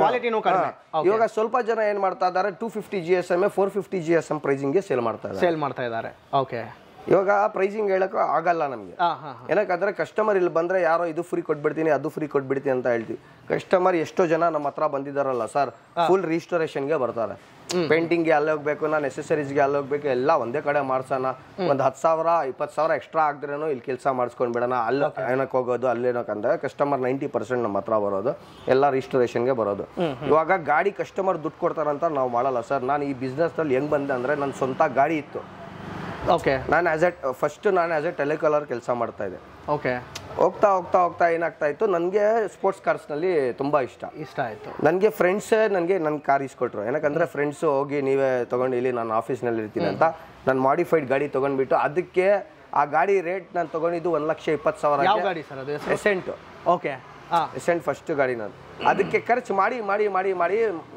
ಕ್ವಾಲಿಟಿನೂ ಕಡಿಮೆ. ಇವಾಗ ಸ್ವಲ್ಪ ಜನ ಏನ್ ಮಾಡ್ತಾ ಇದ್ದಾರೆ, 250 GSM 450 GSM ಪ್ರೈಸಿಂಗ್ ಗೆ ಸೇಲ್ ಮಾಡ್ತಾ ಇದ್ದಾರೆ. ಇವಾಗ ಪ್ರೈಸಿಂಗ್ ಹೇಳಕ್ ಆಗಲ್ಲ ನಮ್ಗೆ. ಏನಕ್ಕಂದ್ರೆ ಕಸ್ಟಮರ್ ಇಲ್ಲಿ ಬಂದ್ರೆ ಯಾರೋ ಇದು ಫ್ರೀ ಕೊಟ್ಬಿಡ್ತೀನಿ, ಅದು ಫ್ರೀ ಕೊಟ್ಬಿಡ್ತೀನಿ ಅಂತ ಹೇಳ್ತೀವಿ. ಕಸ್ಟಮರ್ ಎಷ್ಟೋ ಜನ ನಮ್ಮ ಹತ್ರ ಬಂದಿದಾರಲ್ಲ ಸರ್, ಫುಲ್ ರಿಸ್ಟೋರೇಷನ್ಗೆ ಬರ್ತಾರೆ. ಪೇಂಟಿಂಗ್ಗೆ ಅಲ್ಲಿ ಹೋಗ್ಬೇಕು, ನಾನು ಎಸೆಸರೀಸ್ಗೆ ಅಲ್ಲಿ ಹೋಗ್ಬೇಕು, ಎಲ್ಲ ಒಂದೇ ಕಡೆ ಮಾಡ್ಸೋಣ. ಒಂದು 10,000 20,000 ಎಕ್ಸ್ಟ್ರಾ ಆಗಿದ್ರೇನು ಇಲ್ಲಿ ಕೆಲಸ ಮಾಡಿಸ್ಕೊಂಡ್ಬಿಡೋಣ, ಅಲ್ಲಿ ಏನಕ್ಕೆ ಹೋಗೋದು, ಅಲ್ಲೇನಕ್ಕಂದ್ರೆ ಕಸ್ಟಮರ್ 90% ನಮ್ಮ ಹತ್ರ ಬರೋದು ಎಲ್ಲ ರಿಸ್ಟೋರೇಷನ್ಗೆ ಬರೋದು. ಇವಾಗ ಗಾಡಿ ಕಸ್ಟಮರ್ ದುಡ್ಡು ಕೊಡ್ತಾರಂತ ನಾವು ಮಾಡಲ್ಲ ಸರ್. ನಾನು ಈ ಬಿಸ್ನೆಸ್ ನಲ್ಲಿ ಹೆಂಗ್ ಬಂದೆ ಅಂದ್ರೆ, ನನ್ನ ಸ್ವಂತ ಗಾಡಿ ಇತ್ತು. ನಾನು ಆಸ್ ಎ ಟೆಲಿಕಾಲರ್ ಕೆಲಸ ಮಾಡ್ತಾ ಇದ್ದೆ. ಹೋಗ್ತಾ ಏನಾಗ್ತಾ ಇತ್ತು, ನನಗೆ ಸ್ಪೋರ್ಟ್ಸ್ ಕಾರ್ಸ್ ನಲ್ಲಿ ತುಂಬಾ ಇಷ್ಟ ಆಯ್ತು. ನನಗೆ ಫ್ರೆಂಡ್ಸೇ ನನ್ನ ಕಾರ್ ಇಸ್ಕೊಟ್ರು. ಏನಕ್ಕಂದ್ರೆ ಫ್ರೆಂಡ್ಸ್ ಹೋಗಿ ನೀವೇ ತಗೊಂಡು ಇಲ್ಲಿ ನಾನು ಆಫೀಸ್ನಲ್ಲಿ ಇರ್ತೀನಿ ಅಂತ ನಾನು ಮಾಡಿಫೈಡ್ ಗಾಡಿ ತಗೊಂಡ್ಬಿಟ್ಟು, ಅದಕ್ಕೆ ಆ ಗಾಡಿ ರೇಟ್ ನಾನು ತಗೊಂಡಿದ್ದು 1,20,000. ಎಸೆಂಟ್ ಫಸ್ಟ್ ಗಾಡಿ ನಾನು. ಅದಕ್ಕೆ ಖರ್ಚು ಮಾಡಿ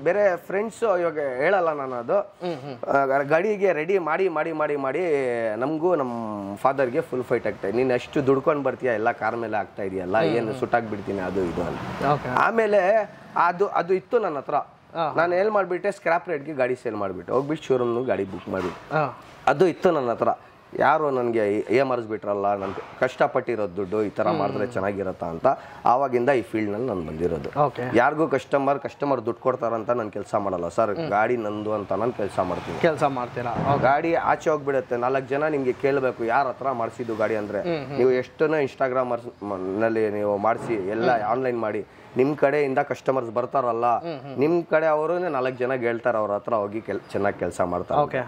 ಬೇರೆ ಫ್ರೆಂಡ್ಸ್ ಇವಾಗ ಹೇಳಲ್ಲ ನಾನು, ಅದು ಗಾಡಿಗೆ ರೆಡಿ ಮಾಡಿ ನಮಗೂ ನಮ್ಮ ಫಾದರ್ಗೆ ಫುಲ್ ಫೈಟ್ ಆಗ್ತಾ ಇದೆ. ನೀನು ಎಷ್ಟು ದುಡ್ಕೊಂಡು ಬರ್ತೀಯ, ಎಲ್ಲ ಕಾರ್ ಮೇಲೆ ಆಗ್ತಾ ಇದೆಯಲ್ಲ, ಏನು ಸುಟ್ಟಾಗ್ಬಿಡ್ತೀನಿ ಅದು ಇದು ಅಂತ. ಆಮೇಲೆ ಅದು ಇತ್ತು ನನ್ನ ಹತ್ರ. ನಾನು ಏನ್ ಮಾಡ್ಬಿಟ್ಟೆ, ಸ್ಕ್ರಾಪ್ ರೇಟ್ಗೆ ಗಾಡಿ ಸೇಲ್ ಮಾಡ್ಬಿಟ್ಟು ಹೋಗ್ಬಿಟ್ಟು ಶೋರೂಮ್ ಗಾಡಿ ಬುಕ್ ಮಾಡ್ಬಿಟ್ಟು, ಅದು ಇತ್ತು ನನ್ನ ಹತ್ರ. ಯಾರು ನನಗೆ ಏಮರ್ಸ್ಬಿಟ್ರಲ್ಲ, ನನ್ಗೆ ಕಷ್ಟಪಟ್ಟಿರೋ ದುಡ್ಡು ಈ ಥರ ಮಾಡಿದ್ರೆ ಚೆನ್ನಾಗಿರತ್ತಾ ಅಂತ ಆವಾಗಿಂದ ಈ ಫೀಲ್ಡ್ನಲ್ಲಿ ನಾನು ಬಂದಿರೋದು. ಯಾರಿಗೂ ಕಸ್ಟಮರ್ ದುಡ್ಡು ಕೊಡ್ತಾರಂತ ನಾನು ಕೆಲಸ ಮಾಡಲ್ಲ ಸರ್, ಗಾಡಿ ನಂದು ಅಂತ ನಾನು ಕೆಲಸ ಮಾಡ್ತೀನಿ. ಕೆಲಸ ಮಾಡ್ತೀರಾ? ಗಾಡಿ ಆಚೆ ಹೋಗ್ಬಿಡುತ್ತೆ, 4 ಜನ ನಿಮ್ಗೆ ಕೇಳಬೇಕು ಯಾರ ಹತ್ರ ಮಾಡಿಸಿದ್ದು ಗಾಡಿ ಅಂದ್ರೆ. ನೀವು ಎಷ್ಟನ್ನ ಇನ್ಸ್ಟಾಗ್ರಾಮ್ ನಲ್ಲಿ ನೀವು ಮಾಡಿಸಿ ಎಲ್ಲ ಆನ್ಲೈನ್ ಮಾಡಿ, ನಿಮ್ ಕಡೆಯಿಂದ ಕಸ್ಟಮರ್ಸ್ ಬರ್ತಾರಲ್ಲ, ನಿಮ್ ಕಡೆ ಅವರು 4 ಜನ ಹೇಳ್ತಾರೆ, ಅವ್ರ ಹತ್ರ ಹೋಗಿ ಚೆನ್ನಾಗಿ ಕೆಲಸ ಮಾಡ್ತಾರೆ.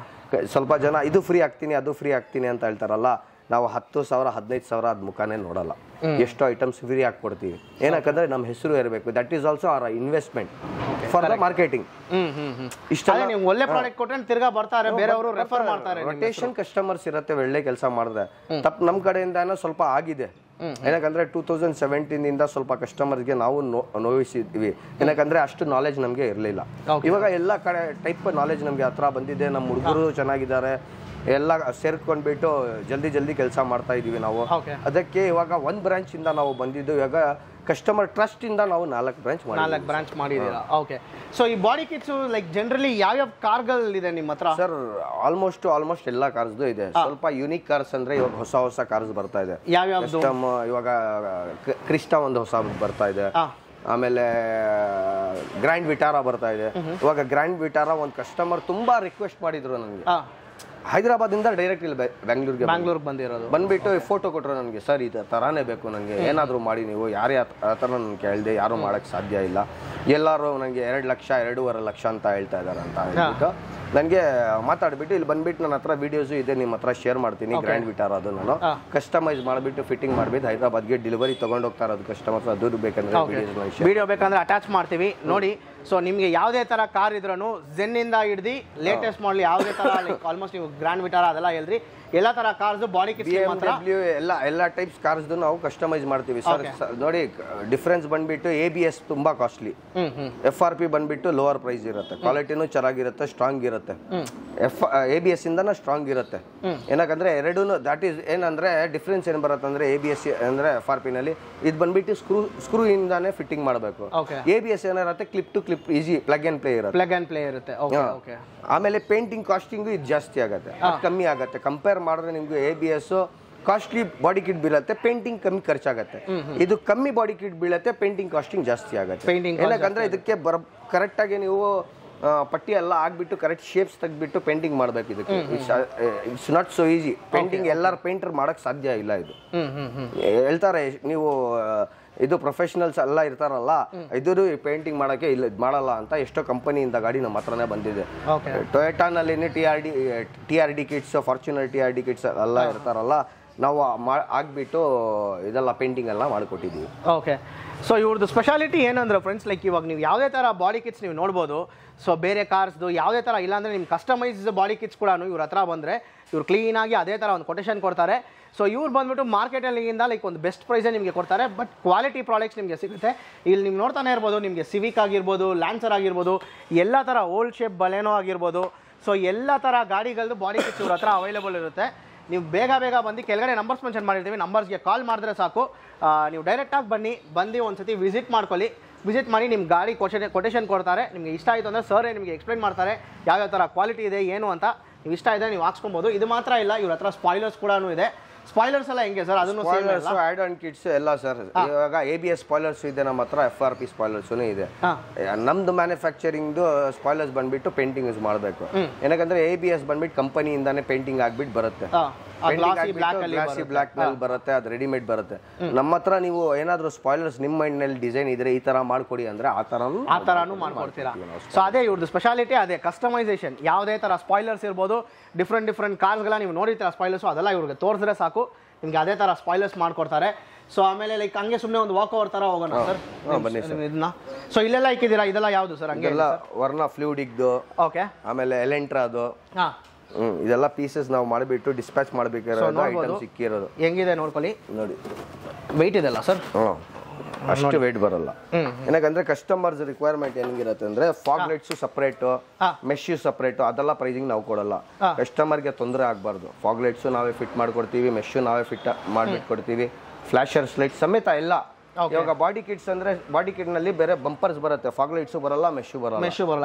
ಸ್ವಲ್ಪ ಜನ ಇದು ಫ್ರೀ ಆಗ್ತೀನಿ ಅದು ಫ್ರೀ ಆಗ್ತೀನಿ ಅಂತ ಹೇಳ್ತಾರಲ್ಲ, ನಾವು 10,000 15,000 ಅದ್ ಮುಖಾನೇ ನೋಡಲ್ಲ. ಎಷ್ಟು ಐಟಮ್ಸ್ ಫ್ರೀ ಆಗಿ ಕೊಡ್ತೀವಿ, ಏನಕ್ಕಂದ್ರೆ ನಮ್ಮ ಹೆಸರು ಇರಬೇಕು. That is also our investment for the marketing. ಇಷ್ಟ ನೀವು ಒಳ್ಳೆ ಪ್ರಾಡಕ್ಟ್ ಕೊಟ್ರೆ ತಿರ್ಗಾ ಬರ್ತಾರೆ, ಬೇರೆಯವರು ರೆಫರ್ ಮಾಡ್ತಾರೆ. ರೊಟೇಷನ್ ಕಸ್ಟಮರ್ಸ್ ಇರುತ್ತೆ, ಒಳ್ಳೆ ಕೆಲಸ ಮಾಡಿದ್ರೆ. ತಪ್ಪು ನಮ್ಮ ಕಡೆಯಿಂದ ಸ್ವಲ್ಪ ಆಗಿದೆ, ಏನಕ್ಕಂದ್ರೆ 2017 ಸ್ವಲ್ಪ ಕಸ್ಟಮರ್ಗೆ ನಾವು ನೋಯಿಸಿದ್ವಿ. ಏನಕ್ಕಂದ್ರೆ ಅಷ್ಟು ನಾಲೆಜ್ ನಮಗೆ ಇರಲಿಲ್ಲ. ಇವಾಗ ಎಲ್ಲ ಕಡೆ ಟೈಪ್ ನಾಲೆಜ್ ನಮಗೆ ಹತ್ರ ಬಂದಿದೆ. ನಮ್ಮ ಹುಡುಗರು ಚೆನ್ನಾಗಿದ್ದಾರೆ, ಎಲ್ಲ ಸೇರ್ಕೊಂಡ್ಬಿಟ್ಟು ಜಲ್ದಿ ಕೆಲಸ ಮಾಡ್ತಾ ಇದೀವಿ ನಾವು. ಅದಕ್ಕೆ ಇವಾಗ 1 ಬ್ರಾಂಚ್ ಇಂದ ನಾವು ಬಂದಿದ್ದು, ಇವಾಗ ಕಸ್ಟಮರ್ ಟ್ರಸ್ಟ್ ಇಂದ ನಾವು 4 ಬ್ರಾಂಚ್ ಮಾಡಿದ್ದೀರಾ. ಓಕೆ, ಸೊ ಈ ಬಾಡಿ ಕಿಟ್ಸ್ ಲೈಕ್ ಜನರಲಿ ಯಾವ ಕಾರ್ಗಳಿದೆ ನಿಮ್ಮ ಹತ್ರ? ಸರ್ ಆಲ್ಮೋಸ್ಟ್ ಎಲ್ಲ ಕಾರ್ಸ್ದು ಇದೆ. ಸ್ವಲ್ಪ ಯೂನಿಕ್ ಕಾರ್ಸ್ ಅಂದ್ರೆ ಇವಾಗ ಹೊಸ ಕಾರ್ಸ್ ಬರ್ತಾ ಇದೆ. ಇವಾಗ ಕ್ರಿಸ್ಟಾ ಒಂದು ಹೊಸ ಬರ್ತಾ ಇದೆ, ಆಮೇಲೆ ಗ್ರ್ಯಾಂಡ್ ವಿಟಾರಾ ಬರ್ತಾ ಇದೆ. ಇವಾಗ ಗ್ರ್ಯಾಂಡ್ ವಿಟಾರಾ ಒಂದು ಕಸ್ಟಮರ್ ತುಂಬಾ ರಿಕ್ವೆಸ್ಟ್ ಮಾಡಿದ್ರು ನನಗೆ, ಹೈದರಾಬಾದಿಂದ ಡೈರೆಕ್ಟ್ ಇಲ್ಲಿ ಬ್ಯಾಂಗ್ಳೂರ್ಗೆ ಬಂದ್ಬಿಟ್ಟು ಫೋಟೋ ಕೊಟ್ಟರು ನನಗೆ. ಸರ್ ಈ ಥರಾನೇ ಬೇಕು ನನಗೆ, ಏನಾದರೂ ಮಾಡಿ ನೀವು. ಯಾರೇ ಆ ಥರ ನಾನು ಕೇಳಿದೆ, ಯಾರೂ ಮಾಡೋಕ್ಕೆ ಸಾಧ್ಯ ಇಲ್ಲ. ಎಲ್ಲರೂ ನನಗೆ 2 ಲಕ್ಷ 2.5 ಲಕ್ಷ ಅಂತ ಹೇಳ್ತಾ ಇದ್ದಾರೆ ಅಂತ ಹೇಳ್ಬಿಟ್ಟು ನನಗೆ ಮಾತಾಡ್ಬಿಟ್ಟು ಇಲ್ಲಿ ಬಂದ್ಬಿಟ್ಟು ನನ್ನ ಹತ್ರ ವಿಡಿಯೋಸು ಇದೆ, ನಿಮ್ಮ ಹತ್ರ ಶೇರ್ ಮಾಡ್ತೀನಿ. ಗ್ರ್ಯಾಂಡ್ ವಿಟಾರಾ ಅದು ನಾನು ಕಸ್ಟಮೈಸ್ ಮಾಡಿಬಿಟ್ಟು ಫಿಟ್ಟಿಂಗ್ ಮಾಡಿಬಿಟ್ಟು ಹೈದರಾಬಾದ್ಗೆ ಡೆಲಿವರಿ ತೊಗೊಂಡು ಹೋಗ್ತಾ ಇರೋದು ಕಸ್ಟಮರ್ಸ್. ಅದು ಬೇಕಂದ್ರೆ ವಿಡಿಯೋ ಬೇಕಂದ್ರೆ ಅಟ್ಯಾಚ್ ಮಾಡ್ತೀವಿ ನೋಡಿ. ಸೊ ನಿಮಗೆ ಯಾವುದೇ ಥರ ಕಾರ್ ಇದ್ರೂ ಝೆನ್ನಿಂದ ಹಿಡ್ದು ಲೇಟೆಸ್ಟ್ ಮಾಡಲಿ ಯಾವುದೇ ಥರ ಆಲ್ಮೋಸ್ಟ್ ನೀವು ಗ್ರ್ಯಾಂಡ್ ವಿಟಾರಾ ಅದೆಲ್ಲ ಹೇಳಿದ್ರಿ, ಎಲ್ಲ ತರ ಕಾರ್ಸ್ ಬಾಡಿ ಕಿಟ್ ಎಲ್ಲ ಟೈಪ್ಸ್ ಕಾರ್ಸ್ ನಾವು ಕಸ್ಟಮೈಸ್ ಮಾಡ್ತೀವಿ ಸರ್. ನೋಡಿ ಡಿಫರೆನ್ಸ್ ಬಂದ್ಬಿಟ್ಟು ABS ತುಂಬಾ ಕಾಸ್ಟ್ಲಿ, FRP ಬಂದ್ಬಿಟ್ಟು ಲೋವರ್ ಪ್ರೈಸ್ ಇರುತ್ತೆ, ಕ್ವಾಲಿಟಿನೂ ಚೆನ್ನಾಗಿರುತ್ತೆ, ಸ್ಟ್ರಾಂಗ್ ಇರುತ್ತೆ. ABS ಇಂದನ ಸ್ಟ್ರಾಂಗ್ ಇರುತ್ತೆ. ಏನಕ್ಕಂದ್ರೆ ಎರಡೂ ದಟ್ ಈಸ್ ಏನಂದ್ರೆ ಡಿಫ್ರೆನ್ಸ್ ಏನ್ ಬರುತ್ತೆ ಅಂದ್ರೆ ABS ಅಂದ್ರೆ FRP ನಲ್ಲಿ ಇದು ಬಂದ್ಬಿಟ್ಟು ಸ್ಕ್ರೂ ಇಂದಾನೆ ಫಿಟ್ಟಿಂಗ್ ಮಾಡಬೇಕು. ABS ಏನಿರುತ್ತೆ clip to clip easy plug and play ಇರುತ್ತೆ. ಆಮೇಲೆ ಪೇಂಟಿಂಗ್ ಕಾಸ್ಟಿಂಗ್ ಇದು ಜಾಸ್ತಿ ಆಗುತ್ತೆ, ಕಮ್ಮಿ ಆಗುತ್ತೆ. ಕಂಪೇರ್ ಮಾಡಿದ್ರೆ ನಿಮ್ಗೆ ABS ಕಾಸ್ಟ್ಲಿ ಬಾಡಿ ಕಿಟ್ ಬೀಳುತ್ತೆ, ಪೇಂಟಿಂಗ್ ಕಮ್ಮಿ ಖರ್ಚಾಗುತ್ತೆ. ಇದು ಕಮ್ಮಿ ಬಾಡಿ ಕಿಟ್ ಬೀಳುತ್ತೆ, ಪೇಂಟಿಂಗ್ ಕಾಸ್ಟಿಂಗ್ ಜಾಸ್ತಿ ಆಗುತ್ತೆ. ಏನಕ್ಕಂದ್ರೆ ಇದಕ್ಕೆ ಕರೆಕ್ಟ್ ಆಗಿ ನೀವು ಪಟ್ಟಿ ಎಲ್ಲ ಆಗ್ಬಿಟ್ಟು ಕರೆಕ್ಟ್ ಶೇಪ್ಸ್ ತೆಗ್ಬಿಟ್ಟು ಪೇಂಟಿಂಗ್ ಮಾಡ್ಬೇಕು. ಇದಕ್ಕೆ it's not so easy. Painting ಎಲ್ಲರ ಪೇಂಟರ್ ಮಾಡಕ್ ಸಾಧ್ಯ ಇಲ್ಲ. ಇದು ಹೇಳ್ತಾರೆ ನೀವು ಇದು ಪ್ರೊಫೆಷನಲ್ಸ್ ಎಲ್ಲ ಇರ್ತಾರಲ್ಲ, ಇದು ಪೇಂಟಿಂಗ್ ಮಾಡಕ್ಕೆ ಇಲ್ಲ ಮಾಡಲ್ಲ ಅಂತ ಎಷ್ಟೋ ಕಂಪನಿಯಿಂದ ಗಾಡಿ ನಮ್ಮ ಹತ್ರನೇ ಬಂದಿದೆ. ಟೊಯೋಟಾನಲ್ಲಿ TRD kits, Fortuner TRD kits ಎಲ್ಲ ಇರ್ತಾರಲ್ಲ, ನಾವು ಆಗ್ಬಿಟ್ಟು ಇದೆಲ್ಲ ಪೇಂಟಿಂಗ್ ಎಲ್ಲ ಮಾಡಿಕೊಟ್ಟಿದ್ದೀವಿ. ಓಕೆ, ಸೊ ಇವ್ರದ್ದು ಸ್ಪೆಷಾಲಿಟಿ ಏನಂದ್ರೆ ಫ್ರೆಂಡ್ಸ್, ಲೈಕ್ ಇವಾಗ ನೀವು ಯಾವುದೇ ಥರ ಬಾಡಿ ಕಿಟ್ಸ್ ನೀವು ನೋಡ್ಬೋದು. ಸೊ ಬೇರೆ ಕಾರ್ಸ್ದು ಯಾವುದೇ ಥರ ಇಲ್ಲಾಂದರೆ ನಿಮ್ಮ ಕಸ್ಟಮೈಸ್ ಬಾಡಿ ಕಿಟ್ಸ್ ಕೂಡ ಇವ್ರ ಹತ್ರ ಬಂದರೆ ಇವ್ರು ಕ್ಲೀನಾಗಿ ಅದೇ ಥರ ಒಂದು ಕೊಟೇಶನ್ ಕೊಡ್ತಾರೆ. ಸೊ ಇವ್ರು ಬಂದ್ಬಿಟ್ಟು ಮಾರ್ಕೆಟಲ್ಲಿಂದ ಲೈಕ್ ಒಂದು ಬೆಸ್ಟ್ ಪ್ರೈಸೇ ನಿಮಗೆ ಕೊಡ್ತಾರೆ, ಬಟ್ ಕ್ವಾಲಿಟಿ ಪ್ರಾಡಕ್ಟ್ಸ್ ನಿಮಗೆ ಸಿಗುತ್ತೆ. ಇಲ್ಲಿ ನೀವು ನೋಡ್ತಾನೆ ಇರ್ಬೋದು, ನಿಮಗೆ ಸಿವಿಕ್ ಆಗಿರ್ಬೋದು, ಲ್ಯಾನ್ಸರ್ ಆಗಿರ್ಬೋದು, ಎಲ್ಲ ಥರ ಓಲ್ಡ್ ಶೇಪ್ ಬಲೆನೋ ಆಗಿರ್ಬೋದು. ಸೊ ಎಲ್ಲ ಥರ ಗಾಡಿಗಳದ್ದು ಬಾಡಿ ಕಿಟ್ಸ್ ಇವ್ರ ಹತ್ರ ಅವೈಲೇಬಲ್ ಇರುತ್ತೆ. ನೀವು ಬೇಗ ಬಂದು ಕೆಳಗಡೆ ನಂಬರ್ಸ್ ಮೆನ್ಷನ್ ಮಾಡಿರ್ತೀವಿ, ನಂಬರ್ಸ್ಗೆ ಕಾಲ್ ಮಾಡಿದ್ರೆ ಸಾಕು. ನೀವು ಡೈರೆಕ್ಟಾಗಿ ಬಂದು ಒಂದ್ಸತಿ ವಿಸಿಟ್ ಮಾಡ್ಕೊಳ್ಳಿ. ವಿಸಿಟ್ ಮಾಡಿ ನಿಮ್ಮ ಗಾಡಿ ಕೊಟೇಶನ್ ಕೊಡ್ತಾರೆ. ನಿಮಗೆ ಇಷ್ಟ ಆಯಿತು ಅಂದರೆ ಸರ್ ನಿಮಗೆ ಎಕ್ಸ್ಪ್ಲೈನ್ ಮಾಡ್ತಾರೆ ಯಾವ್ಯಾವ ಥರ ಕ್ವಾಲಿಟಿ ಇದೆ ಏನು ಅಂತ. ನೀವು ಇಷ್ಟ ಇದೆ ನೀವು ಹಾಕ್ಸ್ಕೊಬೋದು. ಇದು ಮಾತ್ರ ಇಲ್ಲ, ಇವ್ರ ಹತ್ರ ಸ್ಪಾಯ್ಲರ್ಸ್ ಕೂಡ ಇದೆ. ಸ್ಪಾಯ್ಲರ್ಸ್ ಎಲ್ಲ ಹೆಂಗೆ ಸರ್? ಅದನ್ನು ಆಡ್ ಆನ್ ಕಿಟ್ಸ್ ಎಲ್ಲ ಸರ್. ಇವಾಗ ABS ಸ್ಪಾಯ್ಲರ್ಸ್ ಇದೆ ನಮ್ಮ ಹತ್ರ, FRP ಸ್ಪಾಯ್ಲರ್ಸ್ ಇದೆ. ನಮ್ದು ಮ್ಯಾನುಫ್ಯಾಕ್ಚರಿಂಗ್ ಸ್ಪಾಯ್ಲರ್ಸ್ ಬಂದ್ಬಿಟ್ಟು ಪೇಂಟಿಂಗ್ ಯೂಸ್ ಮಾಡಬೇಕು. ಏನಕ್ಕಂದ್ರೆ ABS ಬಂದ್ಬಿಟ್ಟು ಕಂಪನಿಯಿಂದಾನೆ ಪೇಂಟಿಂಗ್ ಆಗ್ಬಿಟ್ಟು ಬರುತ್ತೆ, ಗ್ಲಾಸಿ ಬ್ಲಾಕ್ ನಲ್ಲಿ ಬರುತ್ತೆ, ಅದು ರೆಡಿಮೇಡ್ ಬರುತ್ತೆ. ನಮ್ಮ ಹತ್ರ ನೀವು ಏನಾದ್ರು ಸ್ಪಾಯ್ಲರ್ಸ್ ನಿಮ್ಮ ಮೈಂಡ್ ನಲ್ಲಿ ಡಿಸೈನ್ ಇದ್ರೆ ಈ ತರ ಮಾಡ್ಕೊಡಿ ಅಂದ್ರೆ ಆ ತರಾನು ಮಾಡ್ಕೊಡ್ತೀರಾ. ಸೊ ಅದೇ ಇವ್ರದ್ದು ಸ್ಪೆಷಾಲಿಟಿ, ಅದೇ ಕಸ್ಟಮೈಸೇಷನ್. ಯಾವುದೇ ತರ ಸ್ಪಾಯ್ಲರ್ಸ್ ಇರ್ಬೋದು, ಡಿಫ್ರೆಂಟ್ ಕಾರ್ಸ್ಗಳ ನೀವು ನೋಡಿರ್ತೀರ ಸ್ಪಾಯ್ಲರ್ಸ್, ಅದೆಲ್ಲ ಇವ್ರಿಗೆ ತೋರಿಸಿದ್ರೆ ಸಾಕು, ನಿಮ್ಗೆ ಅದೇ ತರ ಸ್ಪಾಯ್ಲರ್ಸ್ ಮಾಡ್ಕೊಡ್ತಾರೆ. ಸೊ ಆಮೇಲೆ ಲೈಕ್ ಹಂಗೆ ಸುಮ್ಮನೆ ಒಂದು ವಾಕ್ ಓವರ್ ತರ ಹೋಗೋಣ ಸರ್, ಬನ್ನಿ ಇದನ್ನ. ಸೊ ಇಲ್ಲೆಲ್ಲ ಇಕ್ಕಿದ್ದೀರಾ, ಇದೆಲ್ಲ ಯಾವುದು ಸರ್? ಹಂಗೆ ವರ್ಣ ಫ್ಲೂಯಿಡಿಕ್ದು, ಓಕೆ, ಆಮೇಲೆ ಎಲೆಂಟ್ರಾದು, ಇದೆಲ್ಲ ಪೀಸಸ್ ನಾವು ಮಾಡಿಬಿಟ್ಟು ಡಿಸ್ಪ್ಯಾಚ್ ಮಾಡಬೇಕಾಗಿರೋದು ಐಟಮ್ ಸಿಕ್ಕಿರೋದು. ಹೆಂಗಿದೆ ನೋಡ್ಕೊಳ್ಳಿ, ನೋಡಿ ವೆಯ್ಟ್ ಇದೆಲ್ಲ ಸರ್. ಅಷ್ಟು ವೆಯ್ಟ್ ಬರಲ್ಲ. ಏನಕ್ಕಂದ್ರೆ ಕಸ್ಟಮರ್ಸ್ ರಿಕ್ವೈರ್ಮೆಂಟ್ ಹೆಂಗಿರುತ್ತೆ ಅಂದ್ರೆ fog lights separate, mesh separate, ಅದೆಲ್ಲ ಪ್ರೈಸಿಂಗ್ ನಾವು ಕೊಡಲ್ಲ. ಕಸ್ಟಮರ್ಗೆ ತೊಂದರೆ ಆಗಬಾರ್ದು. ಫಾಗ್ ಲೈಟ್ಸ್ ನಾವೇ ಫಿಟ್ ಮಾಡ್ಕೊಡ್ತೀವಿ, ಮೆಶ್ ನಾವೇ ಫಿಟ್ ಮಾಡ್ಬಿಟ್ಟು ಕೊಡ್ತೀವಿ, ಫ್ಲಾಶರ್ಸ್ ಲೈಟ್ ಸಮೇತ ಎಲ್ಲ ಇವಾಗ ಬಾಡಿ ಕಿಟ್ಸ್ ಅಂದ್ರೆ ಬಾಡಿ ಕಿಟ್ ನಲ್ಲಿ ಬೇರೆ ಬಂಪರ್ಸ್ ಬರುತ್ತೆ, ಫಾಗ್ ಲೈಟ್ಸ್ ಬರಲ್ಲ, ಮೆಶ್ ಬರಲ್ಲ.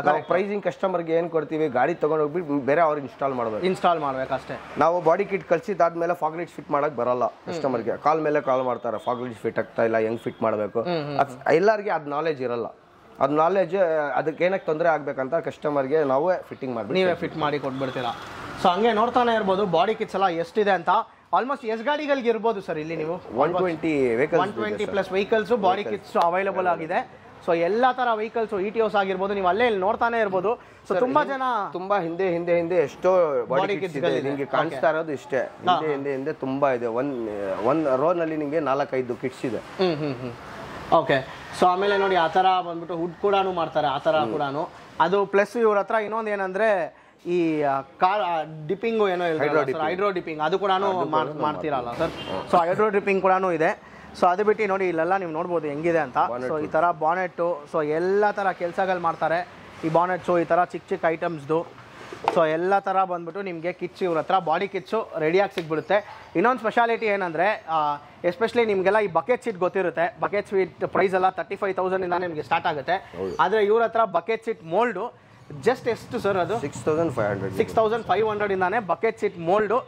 ನಾವು ಪ್ರೈಸಿಂಗ್ ಕಸ್ಟಮರ್ಗೆ ಏನ್ ಕೊಡ್ತೀವಿ, ಗಾಡಿ ತಗೊಂಡು ಹೋಗ್ಬಿಟ್ಟು ಬೇರೆ ಅವ್ರು ಇನ್ಸ್ಟಾಲ್ ಮಾಡ್ಬೇಕು ಅಷ್ಟೇ. ನಾವು ಬಾಡಿ ಕಿಟ್ ಕಳ್ಸಿದಾದ್ಮೇಲೆ ಫಾಗ್ ಲೈಟ್ಸ್ ಫಿಟ್ ಮಾಡಕ್ ಬರಲ್ಲ ಕಸ್ಟಮರ್ಗೆ. ಕಾಲ್ ಮೇಲೆ ಕಾಲ್ ಮಾಡ್ತಾರೆ, ಫಾಗ್ ಲೈಟ್ಸ್ ಫಿಟ್ ಆಗ್ತಾ ಇಲ್ಲ, ಹೆಂಗ್ ಫಿಟ್ ಮಾಡಬೇಕು, ಎಲ್ಲರಿಗೆ ಅದ್ ನಾಲೆಜ್ ಇರಲ್ಲ. ಅದ್ ನಾಲೆಜ್ ಅದಕ್ಕೆ ಏನಕ್ಕೆ ತೊಂದರೆ ಆಗ್ಬೇಕಂತ ಕಸ್ಟಮರ್ಗೆ ನಾವೇ ಫಿಟ್ಟಿಂಗ್ ಮಾಡ್ಬಿಟ್ಟು ನೀವೇ ಫಿಟ್ ಮಾಡಿ ಕೊಟ್ಬಿಡ್ತೀರಾ. ಸೊ ಹಂಗೆ ನೋಡ್ತಾನೆ ಇರ್ಬೋದು ಬಾಡಿ ಕಿಟ್ಸ್ ಎಲ್ಲ ಎಷ್ಟಿದೆ ಅಂತ. ಆಲ್ಮೋಸ್ಟ್ ಎಷ್ಟು ಗಾಡಿಗಳಿಗೆ ಇರ್ಬೋದು ಸರ್ ಇಲ್ಲಿ ನೀವು? 120 plus vehicles body kits available ಆಗಿದೆ. ಸೊ ಎಲ್ಲಾ ತರ ವೆಹಿಕಲ್ಸ್ ಇಟಿಒಸ್ ಆಗಿರ್ಬೋದು, ನೀವು ಅಲ್ಲೇ ಇಲ್ಲಿ ನೋಡ್ತಾನೆ ಇರ್ಬೋದು. ಸೊ ತುಂಬಾ ಜನ ತುಂಬಾ ಹಿಂದೆ ಎಷ್ಟೋ ಬಾಡಿ ಕಿಟ್ಸ್ ಇದೆ, ನಿಮ್ಗೆ ಕಾಣಿಸ್ತಾ ಇರೋದು ಇಷ್ಟೇ. ಹಿಂದೆ ತುಂಬಾ ಇದೆ. ಒಂದ್ ರೋ ನಲ್ಲಿ ನಿಮ್ಗೆ 4-5 ಕಿಟ್ಸ್ ಇದೆ. ಓಕೆ. ಸೊ ಆಮೇಲೆ ನೋಡಿ ಆ ಥರ ಬಂದ್ಬಿಟ್ಟು ಹುಡ್ ಕೂಡ ಮಾಡ್ತಾರೆ, ಆ ಥರ ಕೂಡ. ಅದು ಪ್ಲಸ್ ಇವ್ರ ಹತ್ರ ಇನ್ನೊಂದು ಏನಂದ್ರೆ ಈ ಕಾರ್ ಡಿಪ್ಪಿಂಗು ಏನೋ ಹೇಳ್ತಾರೆ, ಹೈಡ್ರೋ ಡಿಪ್ಪಿಂಗ್ ಅದು ಕೂಡ ಮಾಡ್ತೀರಲ್ಲ ಸರ್? ಸೊ ಹೈಡ್ರೋ ಡಿಪ್ಪಿಂಗ್ ಕೂಡ ಇದೆ. ಸೊ ಅದು ಬಿಟ್ಟು ನೋಡಿ ಇಲ್ಲೆಲ್ಲ ನೀವು ನೋಡ್ಬೋದು ಹೆಂಗಿದೆ ಅಂತ. ಸೊ ಈ ಥರ ಬಾನೆಟ್ಟು, ಸೊ ಎಲ್ಲ ಥರ ಕೆಲಸಗಳು ಮಾಡ್ತಾರೆ. ಈ ಬಾನೆಟ್ಸು ಈ ಥರ ಚಿಕ್ಕ ಐಟಮ್ಸ್ದು. ಸೊ ಎಲ್ಲ ಥರ ಬಂದ್ಬಿಟ್ಟು ನಿಮಗೆ ಕಿಟ್ಸ್ ಇವ್ರ ಹತ್ರ ಬಾಡಿ ಕಿಟ್ಸು ರೆಡಿಯಾಗಿ ಸಿಗ್ಬಿಡುತ್ತೆ. ಇನ್ನೊಂದು ಸ್ಪೆಷಾಲಿಟಿ ಏನಂದರೆ, ಎಸ್ಪೆಷಲಿ ನಿಮಗೆಲ್ಲ ಈ ಬಕೆಟ್ ಸೀಟ್ ಗೊತ್ತಿರುತ್ತೆ. ಬಕೆಟ್ ಸೀಟ್ ಪ್ರೈಸ್ ಎಲ್ಲ 35,000 ಇಂದ ನಿಮಗೆ ಸ್ಟಾರ್ಟ್ ಆಗುತ್ತೆ. ಆದರೆ ಇವ್ರ ಹತ್ರ ಬಕೆಟ್ ಸೀಟ್ ಮೋಲ್ಡು ಜಸ್ಟ್ ಎಷ್ಟು ಸರ್? ಅದು 6,500 ಇಂದಾನೆ bucket seat mould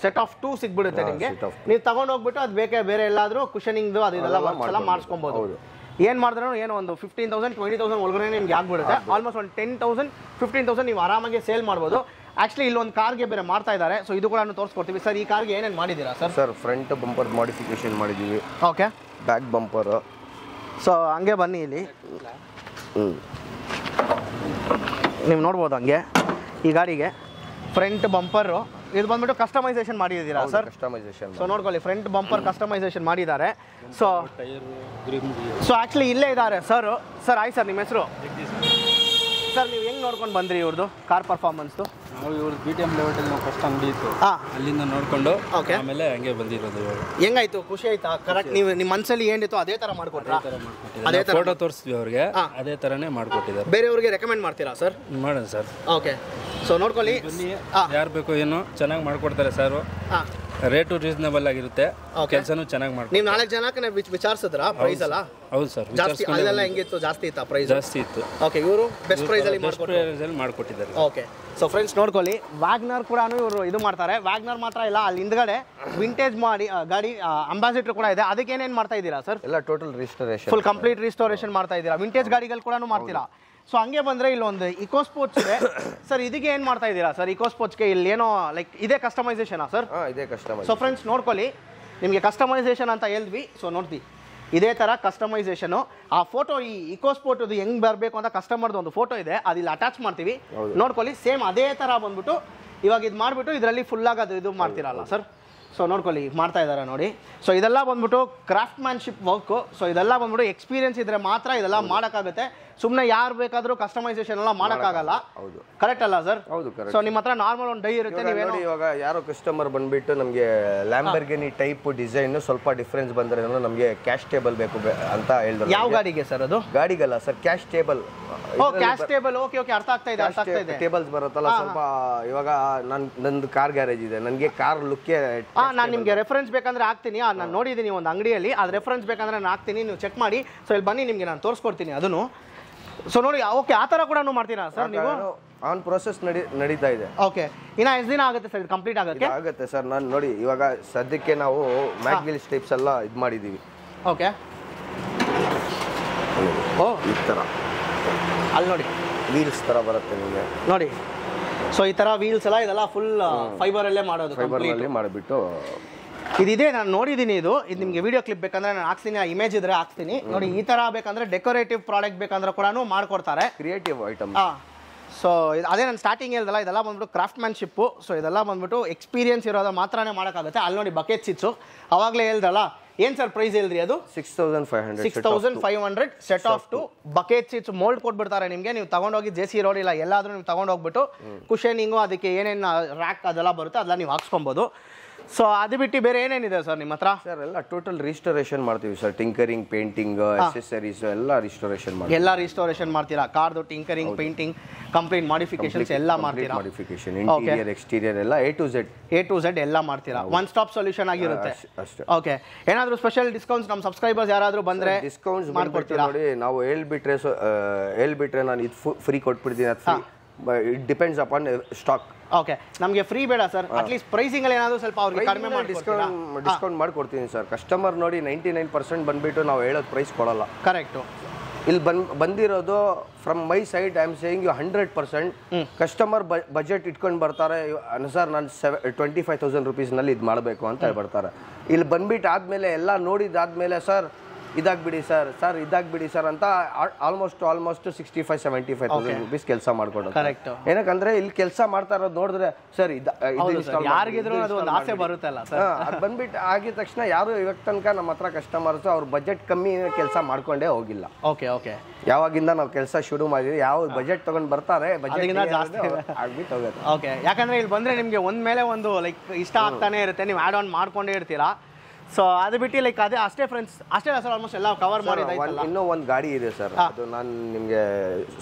set of 2 ಸಿಗ್ಬಿಡುತ್ತೆ ನಿಮಗೆ. ನೀವು ತಗೊಂಡು ಹೋಗ್ಬಿಟ್ಟು ಅದು ಬೇರೆ ಎಲ್ಲಾದರೂ ಕುಷನಿಂಗ್ದು ಅದೆಲ್ಲ ವರ್ಕ್ಸ್ ಎಲ್ಲ ಮಾಡಿಸ್ಕೊಬೋದು. ಏನು ಮಾಡಿದ್ರೂ ಏನೋ ಒಂದು 15,000 20,000 ಒಳಗಡೆ ನಿಮ್ಗೆ ಆಗ್ಬಿಡುತ್ತೆ. ಆಲ್ಮೋಸ್ಟ್ ಒಂದು 10,000 15,000 ನೀವು ಆರಾಮಾಗಿ ಸೇಲ್ ಮಾಡ್ಬೋದು. ಆಕ್ಚುಲಿ ಇಲ್ಲೊಂದು ಕಾರ್ಗೆ ಬೇರೆ ಮಾಡ್ತಾ ಇದ್ದಾರೆ. ಸೊ ಇದು ಕೂಡ ತೋರಿಸ್ಕೊಡ್ತೀವಿ ಸರ್. ಈ ಕಾರ್ಗೆ ಏನೇನು ಮಾಡಿದ್ದೀರಾ sir? Sir front bumper modification ಮಾಡಿದ್ದೀವಿ. ಓಕೆ. Back bumper. ಸೊ ಹಂಗೆ ಬನ್ನಿ ಇಲ್ಲಿ ನೀವು ನೋಡ್ಬೋದು. ಹಂಗೆ ಈ ಗಾಡಿಗೆ ಫ್ರಂಟ್ ಬಂಪರು ಇದು ಬಂದ್ಬಿಟ್ಟು ಕಸ್ಟಮೈಸೇಷನ್ ಮಾಡಿದ್ದೀರಾ ಸರ್? ಕಸ್ಟಮೈಸೇಷನ್. ಸೊ ನೋಡ್ಕೊಳ್ಳಿ, ಫ್ರಂಟ್ ಬಂಪರ್ ಕಸ್ಟಮೈಸೇಷನ್ ಮಾಡಿದ್ದಾರೆ. ಸೊ ಆ್ಯಕ್ಚುಲಿ ಇಲ್ಲೇ ಇದ್ದಾರೆ ಸರ್. ಆಯ್ತು ಸರ್, ನಿಮ್ಮ ಹೆಸರು ಸರ್? ನೀವು ಹೆಂಗೆ ನೋಡ್ಕೊಂಡು ಬಂದ್ರಿ ಇವ್ರದ್ದು ಕಾರ್ ಪರ್ಫಾರ್ಮೆನ್ಸ್ದು? ನಾವು ಇವ್ರದ್ದು BTM ಲೆವೆಟಲ್ಲಿ ನಾವು ಫಸ್ಟ್ ಅಂಗಡಿ ಇತ್ತು, ಅಲ್ಲಿಂದ ನೋಡ್ಕೊಂಡು ಆಮೇಲೆ ಹಂಗೆ ಬಂದಿರೋದು. ಹೆಂಗಾಯ್ತು? ಖುಷಿ ಆಯ್ತಾ? ಕರೆಕ್ಟ್ ನೀವು ನಿಮ್ಮ ಮನಸ್ಸಲ್ಲಿ ಏನಿತ್ತು ಅದೇ ಥರ ಮಾಡ್ಕೊಟ್ರಾ? ಅದೇ ಫೋಟೋ ತೋರಿಸ್ತೀವಿ ಅವ್ರಿಗೆ, ಅದೇ ಥರನೇ ಮಾಡ್ಕೊಟ್ಟಿದ್ದಾರೆ. ಬೇರೆಯವ್ರಿಗೆ ರೆಕಮೆಂಡ್ ಮಾಡ್ತೀರಾ ಸರ್? ಮಾಡೋಣ ಸರ್. ಓಕೆ. ಸೊ ನೋಡ್ಕೊಳ್ಳಿ, ಯಾರು ಬೇಕು ಏನು ಚೆನ್ನಾಗಿ ಮಾಡ್ಕೊಡ್ತಾರೆ ಸರ್. ರೇಟು ರೀಸನಬಲ್ ಆಗಿರುತ್ತೆ, ಕೆಲಸನೂ ಚೆನ್ನಾಗಿ ಮಾಡ್ತಾರೆ. ನೀವು 4 ಜನಕ್ಕೆ ವಿಚಾರಿಸಿದ್ರಾ ಪ್ರೈಸ್ ಎಲ್ಲ? ಹೌದು ಸರ್. ಜಾಸ್ತಿ ಅಲ್ಲೆಲ್ಲ ಹೆಂಗಿತ್ತು? ಜಾಸ್ತಿ ಇತ್ತಾ ಪ್ರೈಸ್? ಜಾಸ್ತಿ ಇತ್ತು. ಓಕೆ. ಇವರು ಬೆಸ್ಟ್ ಪ್ರೈಸಲ್ಲಿ ಮಾಡ್ಕೊಟ್ಟಿದ್ದಾರೆ. ಓಕೆ. ಸೊ ಫ್ರೆಂಡ್ಸ್ ನೋಡ್ಕೊಳ್ಳಿ, ವ್ಯಾಗ್ನರ್ ಕೂಡ ಇವರು ಇದು ಮಾಡ್ತಾರೆ. ವ್ಯಾಗ್ನರ್ ಮಾತ್ರ ಇಲ್ಲ, ಅಲ್ಲಿ ಹಿಂದ್ಗಡೆ ವಿಂಟೇಜ್ ಮಾಡಿ ಗಾಡಿ ಅಂಬಾಸಿಡರ್ ಕೂಡ ಇದೆ. ಅದಕ್ಕೆ ಏನೇನು ಮಾಡ್ತಾ ಇದ್ದೀರಾ ಸರ್? ಎಲ್ಲ total restoration, full complete restoration ಮಾಡ್ತಾ ಇದ್ದೀರಾ. ವಿಂಟೇಜ್ ಗಾಡಿಗಳು ಕೂಡ ಮಾಡ್ತೀರಾ. ಸೊ ಹಂಗೆ ಬಂದರೆ ಇಲ್ಲೊಂದು ಇಕೋ ಸ್ಪೋರ್ಟ್ಸ್ ಇದೆ ಸರ್. ಇದಕ್ಕೆ ಏನು ಮಾಡ್ತಾ ಇದ್ದೀರಾ ಸರ್? ಇಕೋ ಸ್ಪೋರ್ಟ್ಸ್ಗೆ ಇಲ್ಲಿ ಏನೋ ಲೈಕ್ ಇದೇ ಕಸ್ಟಮೈಸೇಷನಾ ಸರ್? ಇದೇ ಕಸ್ಟಮೈಸ್. ಸೊ ಫ್ರೆಂಡ್ಸ್ ನೋಡ್ಕೊಳ್ಳಿ, ನಿಮಗೆ ಕಸ್ಟಮೈಸೇಷನ್ ಅಂತ ಹೇಳಿದ್ವಿ. ಸೊ ನೋಡ್ತೀವಿ ಇದೇ ಥರ ಕಸ್ಟಮೈಸೇಷನು. ಆ ಫೋಟೋ ಈ ಇಕೋ ಸ್ಪೋರ್ಟ್ ಹೆಂಗೆ ಬರಬೇಕು ಅಂತ ಕಸ್ಟಮರ್ದು ಒಂದು ಫೋಟೋ ಇದೆ, ಅದು ಇಲ್ಲಿ ಅಟ್ಯಾಚ್ ಮಾಡ್ತೀವಿ. ನೋಡ್ಕೊಳ್ಳಿ, ಸೇಮ್ ಅದೇ ಥರ ಬಂದ್ಬಿಟ್ಟು ಇವಾಗ ಇದು ಮಾಡಿಬಿಟ್ಟು ಇದರಲ್ಲಿ ಫುಲ್ಲಾಗಿ ಅದು ಇದು ಮಾಡ್ತೀರಲ್ಲ ಸರ್. ಸೊ ನೋಡ್ಕೊಳ್ಳಿ ಮಾಡ್ತಾ ಇದ್ದಾರೆ ನೋಡಿ. ಸೊ ಇದೆಲ್ಲ ಬಂದ್ಬಿಟ್ಟು ಕ್ರಾಫ್ಟ್ ಮ್ಯಾನ್ಶಿಪ್ ವರ್ಕು. ಸೊ ಇದೆಲ್ಲ ಬಂದ್ಬಿಟ್ಟು ಎಕ್ಸ್ಪೀರಿಯನ್ಸ್ ಇದ್ರೆ ಮಾತ್ರ ಇದೆಲ್ಲ ಮಾಡೋಕ್ಕಾಗುತ್ತೆ. ಸುಮ್ಮನೆ ಯಾರು ಬೇಕಾದರೂ ಕಸ್ಟಮೈಸೇಷನ್ ಎಲ್ಲ ಮಾಡೋಕ್ಕಾಗಲ್ಲ. ಕರೆಕ್ಟ್ ಅಲ್ಲ ಸರ್? ಹೌದು. ಸೊ ನಿಮ್ಮ ಹತ್ರ ನಾರ್ಮಲ್ ಒಂದು ಡೈ ಇರುತ್ತೆ. ನೀವೇನು ಇವಾಗ ಯಾರೋ ಕಸ್ಟಮರ್ ಬಂದ್ಬಿಟ್ಟು ನಮಗೆ ಲ್ಯಾಂಬರ್ಗಿನಿ ಟೈಪ್ ಡಿಸೈನ್ ಸ್ವಲ್ಪ ಡಿಫ್ರೆನ್ಸ್ ಬಂದ್ರೆ ನಮಗೆ ಕ್ಯಾಶ್ ಟೇಬಲ್ ಬೇಕು ಅಂತ ಹೇಳಿದ್ರು. ಯಾವ ಗಾಡಿಗೆ ಸರ್ ಅದು? ಗಾಡಿಗಲ್ಲ sir, cash table. Cash table. Okay okay, ಅರ್ಥ ಆಗ್ತಾ ಇದೆ. ಟೇಬಲ್ಸ್ ಬರುತ್ತಲ್ಲ ಸ್ವಲ್ಪ. ಇವಾಗ ನಂದು ಕಾರ್ ಗ್ಯಾರೇಜ್ ಇದೆ, ನನಗೆ ಕಾರ್ ಲುಕ್ಕೆ ನಾನು ನಿಮಗೆ ರೆಫರೆನ್ಸ್ ಬೇಕಂದ್ರೆ ಹಾಕ್ತೀನಿ. ನಾನು ನೋಡಿದ್ದೀನಿ ಒಂದು ಅಂಗಡಿಯಲ್ಲಿ, ಅದು ರೆಫರೆನ್ಸ್ ಬೇಕಂದ್ರೆ ನಾನು ಹಾಕ್ತೀನಿ, ನೀವು ಚೆಕ್ ಮಾಡಿ. ಸೊ ಇಲ್ಲಿ ಬನ್ನಿ, ನಿಮಗೆ ನಾನು ತೋರಿಸ್ಕೊಡ್ತೀನಿ ಅದನ್ನು. ಸೊ ನೋಡಿ, ಓಕೆ, ಆ ಥರ ಕೂಡ ಮಾಡ್ತೀರಾ ಸರ್ ನೀವು? ಆನ್ ಪ್ರೊಸೆಸ್ ನಡೀತಾ ಇದೆ. ಓಕೆ. ಇನ್ನು ಎಷ್ಟು ದಿನ ಆಗುತ್ತೆ ಸರ್ ಕಂಪ್ಲೀಟ್ ಆಗುತ್ತೆ? ಆಗುತ್ತೆ ಸರ್. ನಾನು ನೋಡಿ ಇವಾಗ ಸದ್ಯಕ್ಕೆ ನಾವು ಮ್ಯಾಕ್ ವೀಲ್ಸ್ ಟೈಪ್ಸ್ ಎಲ್ಲ ಇದು ಮಾಡಿದ್ದೀವಿ. ಓಕೆ. ಈ ಥರ ಅಲ್ಲಿ ನೋಡಿ ವೀಲ್ಸ್ ಥರ ಬರುತ್ತೆ ನಿಮಗೆ ನೋಡಿ. ಸೊ ಈ ಥರ ವೀಲ್ಸ್ ಎಲ್ಲ ಇದೆಲ್ಲ ಫುಲ್ ಫೈಬರಲ್ಲೇ ಮಾಡೋದು. ಫೈಬರ್ನಲ್ಲಿ ಮಾಡಿಬಿಟ್ಟು ಇದಿದೆ, ನಾನು ನೋಡಿದ್ದೀನಿ. ಇದು ನಿಮಗೆ ವಿಡಿಯೋ ಕ್ಲಿಪ್ ಬೇಕಂದ್ರೆ ನಾನು ಹಾಕ್ತೀನಿ, ಆ ಇಮೇಜ್ ಇದ್ರೆ ಹಾಕ್ತೀನಿ ನೋಡಿ. ಈ ಥರ ಬೇಕಂದ್ರೆ ಡೆಕೋರೇಟಿವ್ ಪ್ರಾಡಕ್ಟ್ ಬೇಕಂದ್ರೆ ಕೂಡ ಮಾಡ್ಕೊಡ್ತಾರೆ, ಕ್ರಿಯೇಟಿವ್ ಐಟಮ್. ಸೊ ಅದೇ ನಾನು ಸ್ಟಾರ್ಟಿಂಗ್ ಹೇಳ್ದಲ್ಲ, ಇದೆಲ್ಲ ಬಂದ್ಬಿಟ್ಟು ಕ್ರಾಫ್ಟ್ ಮ್ಯಾನ್ಶಿಪ್ಪು. ಸೊ ಇದೆಲ್ಲ ಬಂದ್ಬಿಟ್ಟು ಎಕ್ಸ್ಪೀರಿಯನ್ಸ್ ಇರೋದು ಮಾತ್ರನೇ ಮಾಡೋಕ್ಕಾಗುತ್ತೆ. ಅಲ್ಲಿ ನೋಡಿ ಬಕೆಟ್ ಸೀಟ್ಸು, ಅವಾಗಲೇ ಹೇಳ್ದಲ್ಲ. ಏನು ಸರ್ ಪ್ರೈಸ್ ಹೇಳ್ರಿ ಅದು? 6,500 set of 2 bucket seats mould ಕೊಟ್ಬಿಡ್ತಾರೆ ನಿಮಗೆ. ನೀವು ತಗೊಂಡೋಗಿ JC ರೋಡ್ ಇಲ್ಲ ಎಲ್ಲಾದರೂ ನೀವು ತಗೊಂಡೋಗ್ಬಿಟ್ಟು ಕುಷನಿಂಗು ಅದಕ್ಕೆ ಏನೇನು ರ್ಯಾಕ್ ಅದೆಲ್ಲ ಬರುತ್ತೆ ಅದೆಲ್ಲ ನೀವು ಹಾಕ್ಸ್ಕೊಬೋದು. ಸೊ ಅದು ಬಿಟ್ಟು ಬೇರೆ ಏನೇನಿದೆ ಸರ್ ನಿಮ್ಮ ಹತ್ರ? ಸರ್ ಎಲ್ಲ ಟೋಟಲ್ ರಿಸ್ಟೋರೇಷನ್ ಮಾಡ್ತೀವಿ ಸರ್. ಟಿಂಕರಿಂಗ್, ಪೇಂಟಿಂಗ್, ಅಸೆಸರೀಸ್ ಎಲ್ಲ ರಿಸ್ಟೋರೇಷನ್ ಮಾಡ್ತೀವಿ. ಎಲ್ಲ ರಿಸ್ಟೋರೇಷನ್ ಮಾಡ್ತೀರಾ? ಕಾರ್ದು ಟಿಂಕರಿಂಗ್, ಪೇಂಟಿಂಗ್, ಕಂಪ್ಲೀಟ್ ಮಾಡಿಫಿಕೇಶನ್ಸ್ ಎಲ್ಲ ಮಾಡ್ತೀರಾ? ಮಾಡಿಫಿಕೇಶನ್, ಇಂಟೀರಿಯರ್, ಎಕ್ಸ್ಟೀರಿಯರ್ ಎಲ್ಲ A to Z ಎಲ್ಲ ಮಾಡ್ತೀರಾ. ಒನ್ ಸ್ಟಾಪ್ ಸೊಲ್ಯೂಷನ್ ಆಗಿರುತ್ತೆ ಅಷ್ಟೇ. ಓಕೆ. ಏನಾದರೂ ಸ್ಪೆಷಲ್ ಡಿಸ್ಕೌಂಟ್ಸ್ ನಮ್ಮ ಸಬ್ಸ್ಕ್ರೈಬರ್ಸ್ ಯಾರಾದರೂ ಬಂದರೆ ಡಿಸ್ಕೌಂಟ್ಸ್ ಮಾಡ್ಕೊಡ್ತೀರಾ? ನೋಡಿ, ನಾವು ಹೇಳ್ಬಿಟ್ರೆ ನಾನು ಇದು ಫ್ರೀ ಕೊಟ್ಬಿಡ್ತೀನಿ. ಅದು free, it depends upon stock. Okay, ನಮಗೆ ಫ್ರೀ ಬೇಡ ಸರ್, ಅಟ್ಲೀಸ್ಟ್ ಪ್ರೈಸಿಂಗ್ ಅಲ್ಲಿ ಏನಾದರೂ ಸ್ವಲ್ಪ ಅವ್ರಿಗೆ ಕಡಿಮೆ ಮಾಡಿ ಡಿಸ್ಕೌಂಟ್ ಮಾಡ್ಕೊಡ್ತೀನಿ ಸರ್. ಕಸ್ಟಮರ್ ನೋಡಿ 99% ಬಂದ್ಬಿಟ್ಟು ನಾವು ಹೇಳೋದು ಪ್ರೈಸ್ ಕೊಡಲ್ಲ. ಕರೆಕ್ಟು. ಇಲ್ಲಿ ಬಂದಿರೋದು from my side, I am saying you 100%. Customer budget ಇಟ್ಕೊಂಡು ಬರ್ತಾರೆ. ಸರ್ ನಾನು 25,000 ರೂಪೀಸ್ನಲ್ಲಿ ಇದು ಮಾಡಬೇಕು ಅಂತ ಬರ್ತಾರೆ. ಇಲ್ಲಿ ಬಂದ್ಬಿಟ್ಟು ಆದಮೇಲೆ ಎಲ್ಲ ನೋಡಿದಾದ್ಮೇಲೆ ಸರ್ ಇದಾಗ್ಬಿಡಿ ಸರ್ ಅಂತ ಆಲ್ಮೋಸ್ಟ್ 65,000-75,000 ರೂಪೀಸ್ ಕೆಲಸ ಮಾಡ್ಕೊಡೋದು. ಕರೆಕ್ಟ್. ಏನಕ್ಕಂದ್ರೆ ಇಲ್ಲಿ ಕೆಲಸ ಮಾಡ್ತಾ ಇರೋದು ನೋಡಿದ್ರೆ ಸರ್ ಯಾರಿಗಿದ್ರು ಅದು ಒಂದು ಆಸೆ ಬರುತ್ತಲ್ಲ ಸರ್. ಅದು ಬಂದ್ಬಿಟ್ಟು ಆಗಿದ ತಕ್ಷಣ ಯಾರು ಇವಾಗ ತನಕ ನಮ್ಮ ಹತ್ರ ಕಸ್ಟಮರ್ಸ್ ಅವ್ರ ಬಜೆಟ್ ಕಮ್ಮಿ ಕೆಲಸ ಮಾಡ್ಕೊಂಡೇ ಹೋಗಿಲ್ಲ. Okay okay. ಯಾವಾಗಿಂದ ನಾವು ಕೆಲಸ ಶುರು ಮಾಡಿದ್ವಿ, ಯಾವ ಬಜೆಟ್ ತಗೊಂಡ್ ಬರ್ತಾರೆ ಬಜೆಟ್ ಜಾಸ್ತಿ ಆಗ್ಬಿಟ್ಟು ಹೋಗುತ್ತೆ. ಓಕೆ, ಯಾಕಂದ್ರೆ ಇಲ್ಲಿ ಬಂದ್ರೆ ನಿಮಗೆ ಒಂದ್ ಮೇಲೆ ಒಂದು ಲೈಕ್ ಇಷ್ಟ ಆಗ್ತಾನೆ ಇರುತ್ತೆ, ನೀವು ಆಡ್ ಆನ್ ಮಾಡ್ಕೊಂಡೇ ಇರ್ತೀರಾ. ಸೊ ಅದು ಬಿಟ್ಟು ಲೈಕ್ ಅದೇ ಅಷ್ಟೇ ಫ್ರೆಂಡ್ಸ್, ಅಷ್ಟೇ ಸರ್ ಆಲ್ಮೋಸ್ಟ್ ಎಲ್ಲ ಕವರ್ ಮಾಡಿದ್ದಾಯ್ತಲ್ಲ. ಇನ್ನೂ ಒಂದು ಗಾಡಿ ಇದೆ ಸರ್, ಅದು ನಾನು ನಿಮಗೆ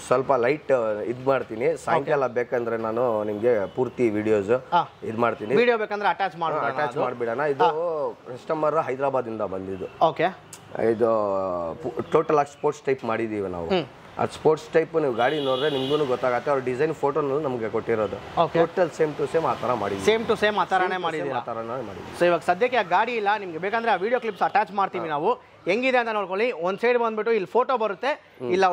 ಸ್ವಲ್ಪ ಲೈಟ್ ಇದು ಮಾಡ್ತೀನಿ. ಸಾಯಂಕಾಲ ಬೇಕಂದ್ರೆ ನಾನು ನಿಮಗೆ ಪೂರ್ತಿ ವಿಡಿಯೋಸ್ ಇದು ಮಾಡ್ತೀನಿ. ವಿಡಿಯೋ ಬೇಕಂದ್ರೆ ಅಟ್ಯಾಚ್ ಮಾಡಿಬಿಡೋಣ. ಇದು ಕಸ್ಟಮರ್ ಹೈದರಾಬಾದ್ ಇಂದ ಬಂದಿದ್ದು. ಓಕೆ. ಇದು ಟೋಟಲ್ ಆಗಿ ಸ್ಪೋರ್ಟ್ಸ್ ಟೈಪ್ ಮಾಡಿದೀವಿ ನಾವು. ಅದು ಸ್ಪೋರ್ಟ್ಸ್ ಟೈಪ್ ನೀವು ಗಾಡಿ ನೋಡಿದ್ರೆ ನಿಮ್ಗೂ ಗೊತ್ತಾಗುತ್ತೆ. ಅವ್ರ ಡಿಸೈನ್ ಫೋಟೋನು ನಮಗೆ ಕೊಟ್ಟಿರೋದು ಟೋಟಲ್ ಸೇಮ್ ಟು ಸೇಮ್ ಆ ಥರ ಮಾಡಿದ್ವಿ. ಸೇಮ್ ಟು ಸೇಮ್ ಆ ಥರನೇ ಮಾಡಿದ್ದೀವಿ. ಸೊ ಇವಾಗ ಸದ್ಯಕ್ಕೆ ಆ ಗಾಡಿ ಇಲ್ಲ, ನಿಮಗೆ ಬೇಕಂದ್ರೆ ಆ ವಿಡಿಯೋ ಕ್ಲಿಪ್ಸ್ ಅಟ್ಯಾಚ್ ಮಾಡ್ತೀವಿ ನಾವು. ಹೆಂಗಿದೆ ಅಂತ ನೋಡ್ಕೊಳ್ಳಿ. ಒಂದು ಸೈಡ್ ಬಂದ್ಬಿಟ್ಟು ಇಲ್ಲಿ ಫೋಟೋ ಬರುತ್ತೆ, ಇಲ್ಲ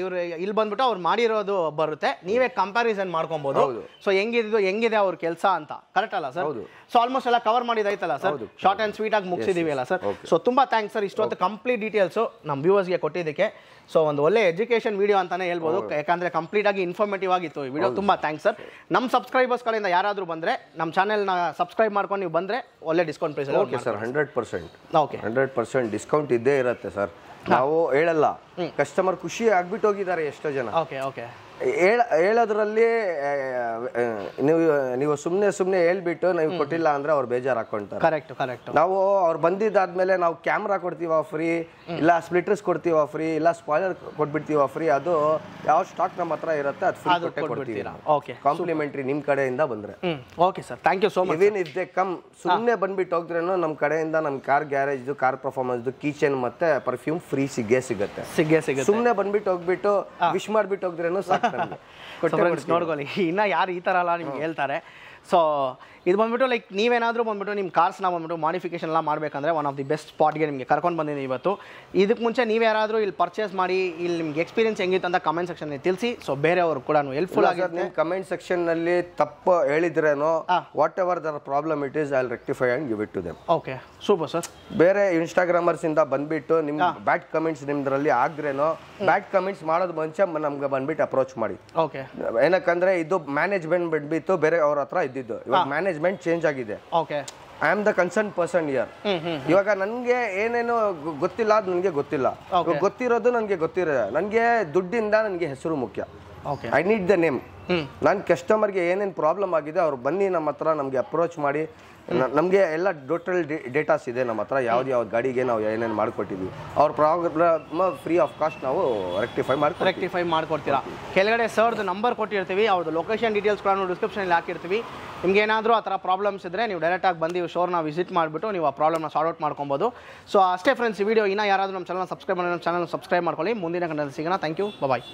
ಇವ್ರು ಇಲ್ಲಿ ಬಂದ್ಬಿಟ್ಟು ಅವ್ರು ಮಾಡಿರೋದು ಬರುತ್ತೆ, ನೀವೇ ಕಂಪ್ಯಾರಿಸನ್ ಮಾಡ್ಕೊಬಹುದು. ಸೊ ಹೆಂಗಿದೆ ಅವ್ರ ಕೆಲಸ ಅಂತ. ಕರೆಕ್ಟ್ ಅಲ್ಲ ಸರ್? ಸೊ ಆಲ್ಮೋಸ್ಟ್ ಎಲ್ಲ ಕವರ್ ಮಾಡಿದಾಯ್ತಲ್ಲ ಸರ್, ಶಾರ್ಟ್ ಆ್ಯಂಡ್ ಸ್ವೀಟ್ ಆಗಿ ಮುಗಿಸಿದೀವಿ ಅಲ್ಲ ಸರ್. ಸೊ ತುಂಬಾ ಥ್ಯಾಂಕ್ಸ್ ಸರ್, ಇಷ್ಟೊತ್ತು ಕಂಪ್ಲೀಟ್ ಡೀಟೇಲ್ಸು ನಮ್ಮ ವ್ಯೂವರ್ಸ್ಗೆ ಕೊಟ್ಟಿದ್ದಕ್ಕೆ. ಸೊ ಒಂದು ಒಳ್ಳೆ ಎಜುಕೇಷನ್ ವಿಡಿಯೋ ಅಂತಾನೆ ಹೇಳ್ಬೋದು, ಯಾಕಂದ್ರೆ ಕಂಪ್ಲೀಟ್ ಆಗಿ ಇನ್ಫಾರ್ಮೇಟಿವ್ ಆಗಿತ್ತು ಈ ವಿಡಿಯೋ. ತುಂಬಾ ಥ್ಯಾಂಕ್ಸ್ ಸರ್. ನಮ್ಮ ಸಬ್ಸ್ಕ್ರೈಬರ್ಸ್ ಕಡೆಯಿಂದ ಯಾರಾದರೂ ಬಂದ್ರೆ ನಮ್ಮ ಚಾನೆಲ್ನ ಸಬ್ಸ್ಕ್ರೈಬ್ ಮಾಡ್ಕೊಂಡು ನೀವು ಬಂದ್ರೆ ಒಳ್ಳೆ discount price. Okay sir, 100%. Okay, 100% discount ಇದ್ದೇ ಇರುತ್ತೆ ಸರ್. ನಾವು ಹೇಳಲ್ಲ, ಕಸ್ಟಮರ್ ಖುಷಿ ಆಗ್ಬಿಟ್ಟು ಹೋಗಿದ್ದಾರೆ ಎಷ್ಟೋ ಜನ. Okay okay. ಹೇಳೋದ್ರಲ್ಲಿ ನೀವು ಸುಮ್ಮನೆ ಹೇಳ್ಬಿಟ್ಟು ನೀವು ಕೊಟ್ಟಿಲ್ಲ ಅಂದ್ರೆ ಅವ್ರು ಬೇಜಾರು ಹಾಕೊಂತಾರೆ. Correct correct. ನಾವು ಅವ್ರು ಬಂದಿದ್ದಾದ್ಮೇಲೆ ನಾವು ಕ್ಯಾಮ್ರಾ ಕೊಡ್ತೀವ ಫ್ರೀ, ಇಲ್ಲ ಸ್ಪ್ಲಿಟರ್ಸ್ ಕೊಡ್ತೀವ ಫ್ರೀ, ಇಲ್ಲ ಸ್ಪಾಯ್ಲರ್ ಕೊಟ್ಬಿಡ್ತೀವ ಫ್ರೀ. ಅದು ಯಾವ ಸ್ಟಾಕ್ ನಮ್ಮ ಹತ್ರ ಇರುತ್ತೆ ಅದು ಫ್ರೀ ಕೊಡ್ತೀವಿ. ಓಕೆ, ಕಾಂಪ್ಲಿಮೆಂಟ್ರಿ ನಿಮ್ ಕಡೆಯಿಂದ ಬಂದ್ರೆ. Okay sir, thank you so much. Even if they come, ಸುಮ್ಮನೆ ಬಂದ್ಬಿಟ್ಟು ಹೋಗ್ದ್ರೇನು ನಮ್ಮ ಕಡೆಯಿಂದ ನಮ್ಮ car garage, car performance, kitchen ಮತ್ತೆ ಪರ್ಫ್ಯೂಮ್ ಫ್ರೀ ಸಿಗುತ್ತೆ. ಸುಮ್ಮನೆ ಬಂದ್ಬಿಟ್ಟು ಹೋಗ್ಬಿಟ್ಟು ವಿಶ್ ಮಾಡ್ಬಿಟ್ಟು ಹೋಗ್ದ್ರೇನು ಸಾಕು. ನೋಡ್ಕೊಳ್ಳಿ, ಇನ್ನ ಯಾರು ಈ ತರ ಎಲ್ಲ ನಿಮ್ಗೆ ಹೇಳ್ತಾರೆ. ಸೊ ಇದು ಬಂದ್ಬಿಟ್ಟು ಲೈಕ್ ನೀವೇನಾದರೂ ಬಂದ್ಬಿಟ್ಟು ನಿಮ್ಮ ಕಾರ್ಸ್ನ ಬಂದ್ಬಿಟ್ಟು ಮಾಡಿಫಿಕೇಶನ್ ಎಲ್ಲ ಮಾಡಬೇಕಂದ್ರೆ ಒನ್ ಆಫ್ ದಿ ಬೆಸ್ಟ್ ಸ್ಪಾಟ್ಗೆ ನಿಮಗೆ ಕರ್ಕೊಂಡು ಬಂದಿದ್ದೀನಿ ಇವತ್ತು. ಇದಕ್ಕೆ ಮುಂಚೆ ನೀವು ಯಾರಾದರೂ ಇಲ್ಲಿ ಪರ್ಚೇಸ್ ಮಾಡಿ ಇಲ್ಲಿ ನಿಮ್ಗೆ ಎಕ್ಸ್ಪೀರಿಯನ್ಸ್ ಹೆಂಗಿತ್ತು ಅಂತ ಕಮೆಂಟ್ ಸೆಕ್ಷನಲ್ಲಿ ತಿಳಿಸಿ. ಸೊ ಬೇರೆಯವರು ಕೂಡ ಹೆಲ್ಪ್ಫುಲ್ ಆಗುತ್ತೆ. ನಿಮ್ಮ ಕಮೆಂಟ್ ಸೆಕ್ಷನ್ನಲ್ಲಿ ತಪ್ಪು ಹೇಳಿದ್ರೇನೋ whatever their problem it is, I will rectify and give it to them. Okay, super sir. ಬೇರೆ ಇನ್ಸ್ಟಾಗ್ರಾಮರ್ಸಿಂದ ಬಂದ್ಬಿಟ್ಟು ನಿಮ್ಮ ಬ್ಯಾಡ್ ಕಮೆಂಟ್ಸ್ ನಿಮ್ದ್ರಲ್ಲಿ ಆಗ್ರೇನೋ, ಬ್ಯಾಡ್ ಕಮೆಂಟ್ಸ್ ಮಾಡೋದು ಮುಂಚೆ ನಮ್ಗೆ ಬಂದ್ಬಿಟ್ಟು ಅಪ್ರೋಚ್ ಮಾಡಿ. ಓಕೆ, ಏನಕ್ಕಂದ್ರೆ ಇದು ಮ್ಯಾನೇಜ್ಮೆಂಟ್ ಬಂದ್ಬಿಟ್ಟು ಬೇರೆ ಅವ್ರ ಹತ್ರ ಇದ್ದಿದ್ದು, ಇವಾಗ ಮ್ಯಾನೇಜ್ಮೆಂಟ್ ಚೇಂಜ್ ಆಗಿದೆ. Okay, I am the concern person year. ಇವಾಗ ನನಗೆ ಏನೇನು ಗೊತ್ತಿಲ್ಲ ಅದು ನನಗೆ ಗೊತ್ತಿಲ್ಲ, ಗೊತ್ತಿರೋದು ನನಗೆ ಗೊತ್ತಿರೋದು. ನನಗೆ ದುಡ್ಡಿಂದ ನನಗೆ ಹೆಸರು ಮುಖ್ಯ. I need the name. ನನ್ನ ಕಸ್ಟಮರ್ಗೆ ಏನೇನು ಪ್ರಾಬ್ಲಮ್ ಆಗಿದೆ ಅವ್ರು ಬನ್ನಿ ನಮ್ಮ ಹತ್ರ, ನಮಗೆ ಅಪ್ರೋಚ್ ಮಾಡಿ. ನಮಗೆ ಎಲ್ಲ ಟೋಟಲ್ ಡೇಟಾಸ್ ಇದೆ ನಮ್ಮ ಹತ್ರ, ಯಾವ್ದು ಗಾಡಿಗೆ ನಾವು ಏನೇನು ಮಾಡಿಕೊಟ್ಟಿದ್ವಿ. ಅವ್ರ ಪ್ರಾಬ್ಲಮ್ ಫ್ರೀ ಆಫ್ ಕಾಸ್ಟ್ ನಾವು ರೆಕ್ಟಿಫೈ ಮಾಡ್ಕೊಡ್ತೀರಾ. ಕೆಳಗಡೆ ಸರ್ದು ನಂಬರ್ ಕೊಟ್ಟಿರ್ತೀವಿ, ಅವ್ರದ್ದು ಲೊಕೇಶನ್ ಡೀಟೇಲ್ಸ್ ಕೂಡ ಡಿಸ್ಕ್ರಿಪ್ಷನಲ್ಲಿ ಹಾಕಿರ್ತೀವಿ. ನಿಮ್ಗೆ ಏನಾದರೂ ಆ ಥರ ಪ್ರಾಬ್ಲಮ್ಸ್ ಇದ್ದರೆ ನೀವು ಡೈರೆಕ್ಟಾಗಿ ಬಂದು ಶೋರ್ನ ವಿಸಿಟ್ ಮಾಡಿಬಿಟ್ಟು ನೀವು ಆ ಪ್ರಾಬ್ಲಮ್ನ ಸಾರ್ಟ್ ಔಟ್ ಮಾಡ್ಕೊಬೋದು. ಸೊ ಅಷ್ಟೇ ಫ್ರೆಂಡ್ಸ್, ಈ ವಿಡಿಯೋ ಇನ್ನೂ ಯಾರಾದರೂ ನಮ್ಮ ಚಾನಲ್ ಸಬ್ಸ್ಕ್ರೈಬ್ ಮಾಡಿ ನಮ್ಮ ಚಾನಲ್ ಸಬ್ಸ್ಕ್ರೈಬ್ ಮಾಡ್ಕೊಳ್ಳಿ. ಮುಂದಿನ ಕಂಟೆಂಟ್ ಸಿಗೋಣ. Thank you, bye.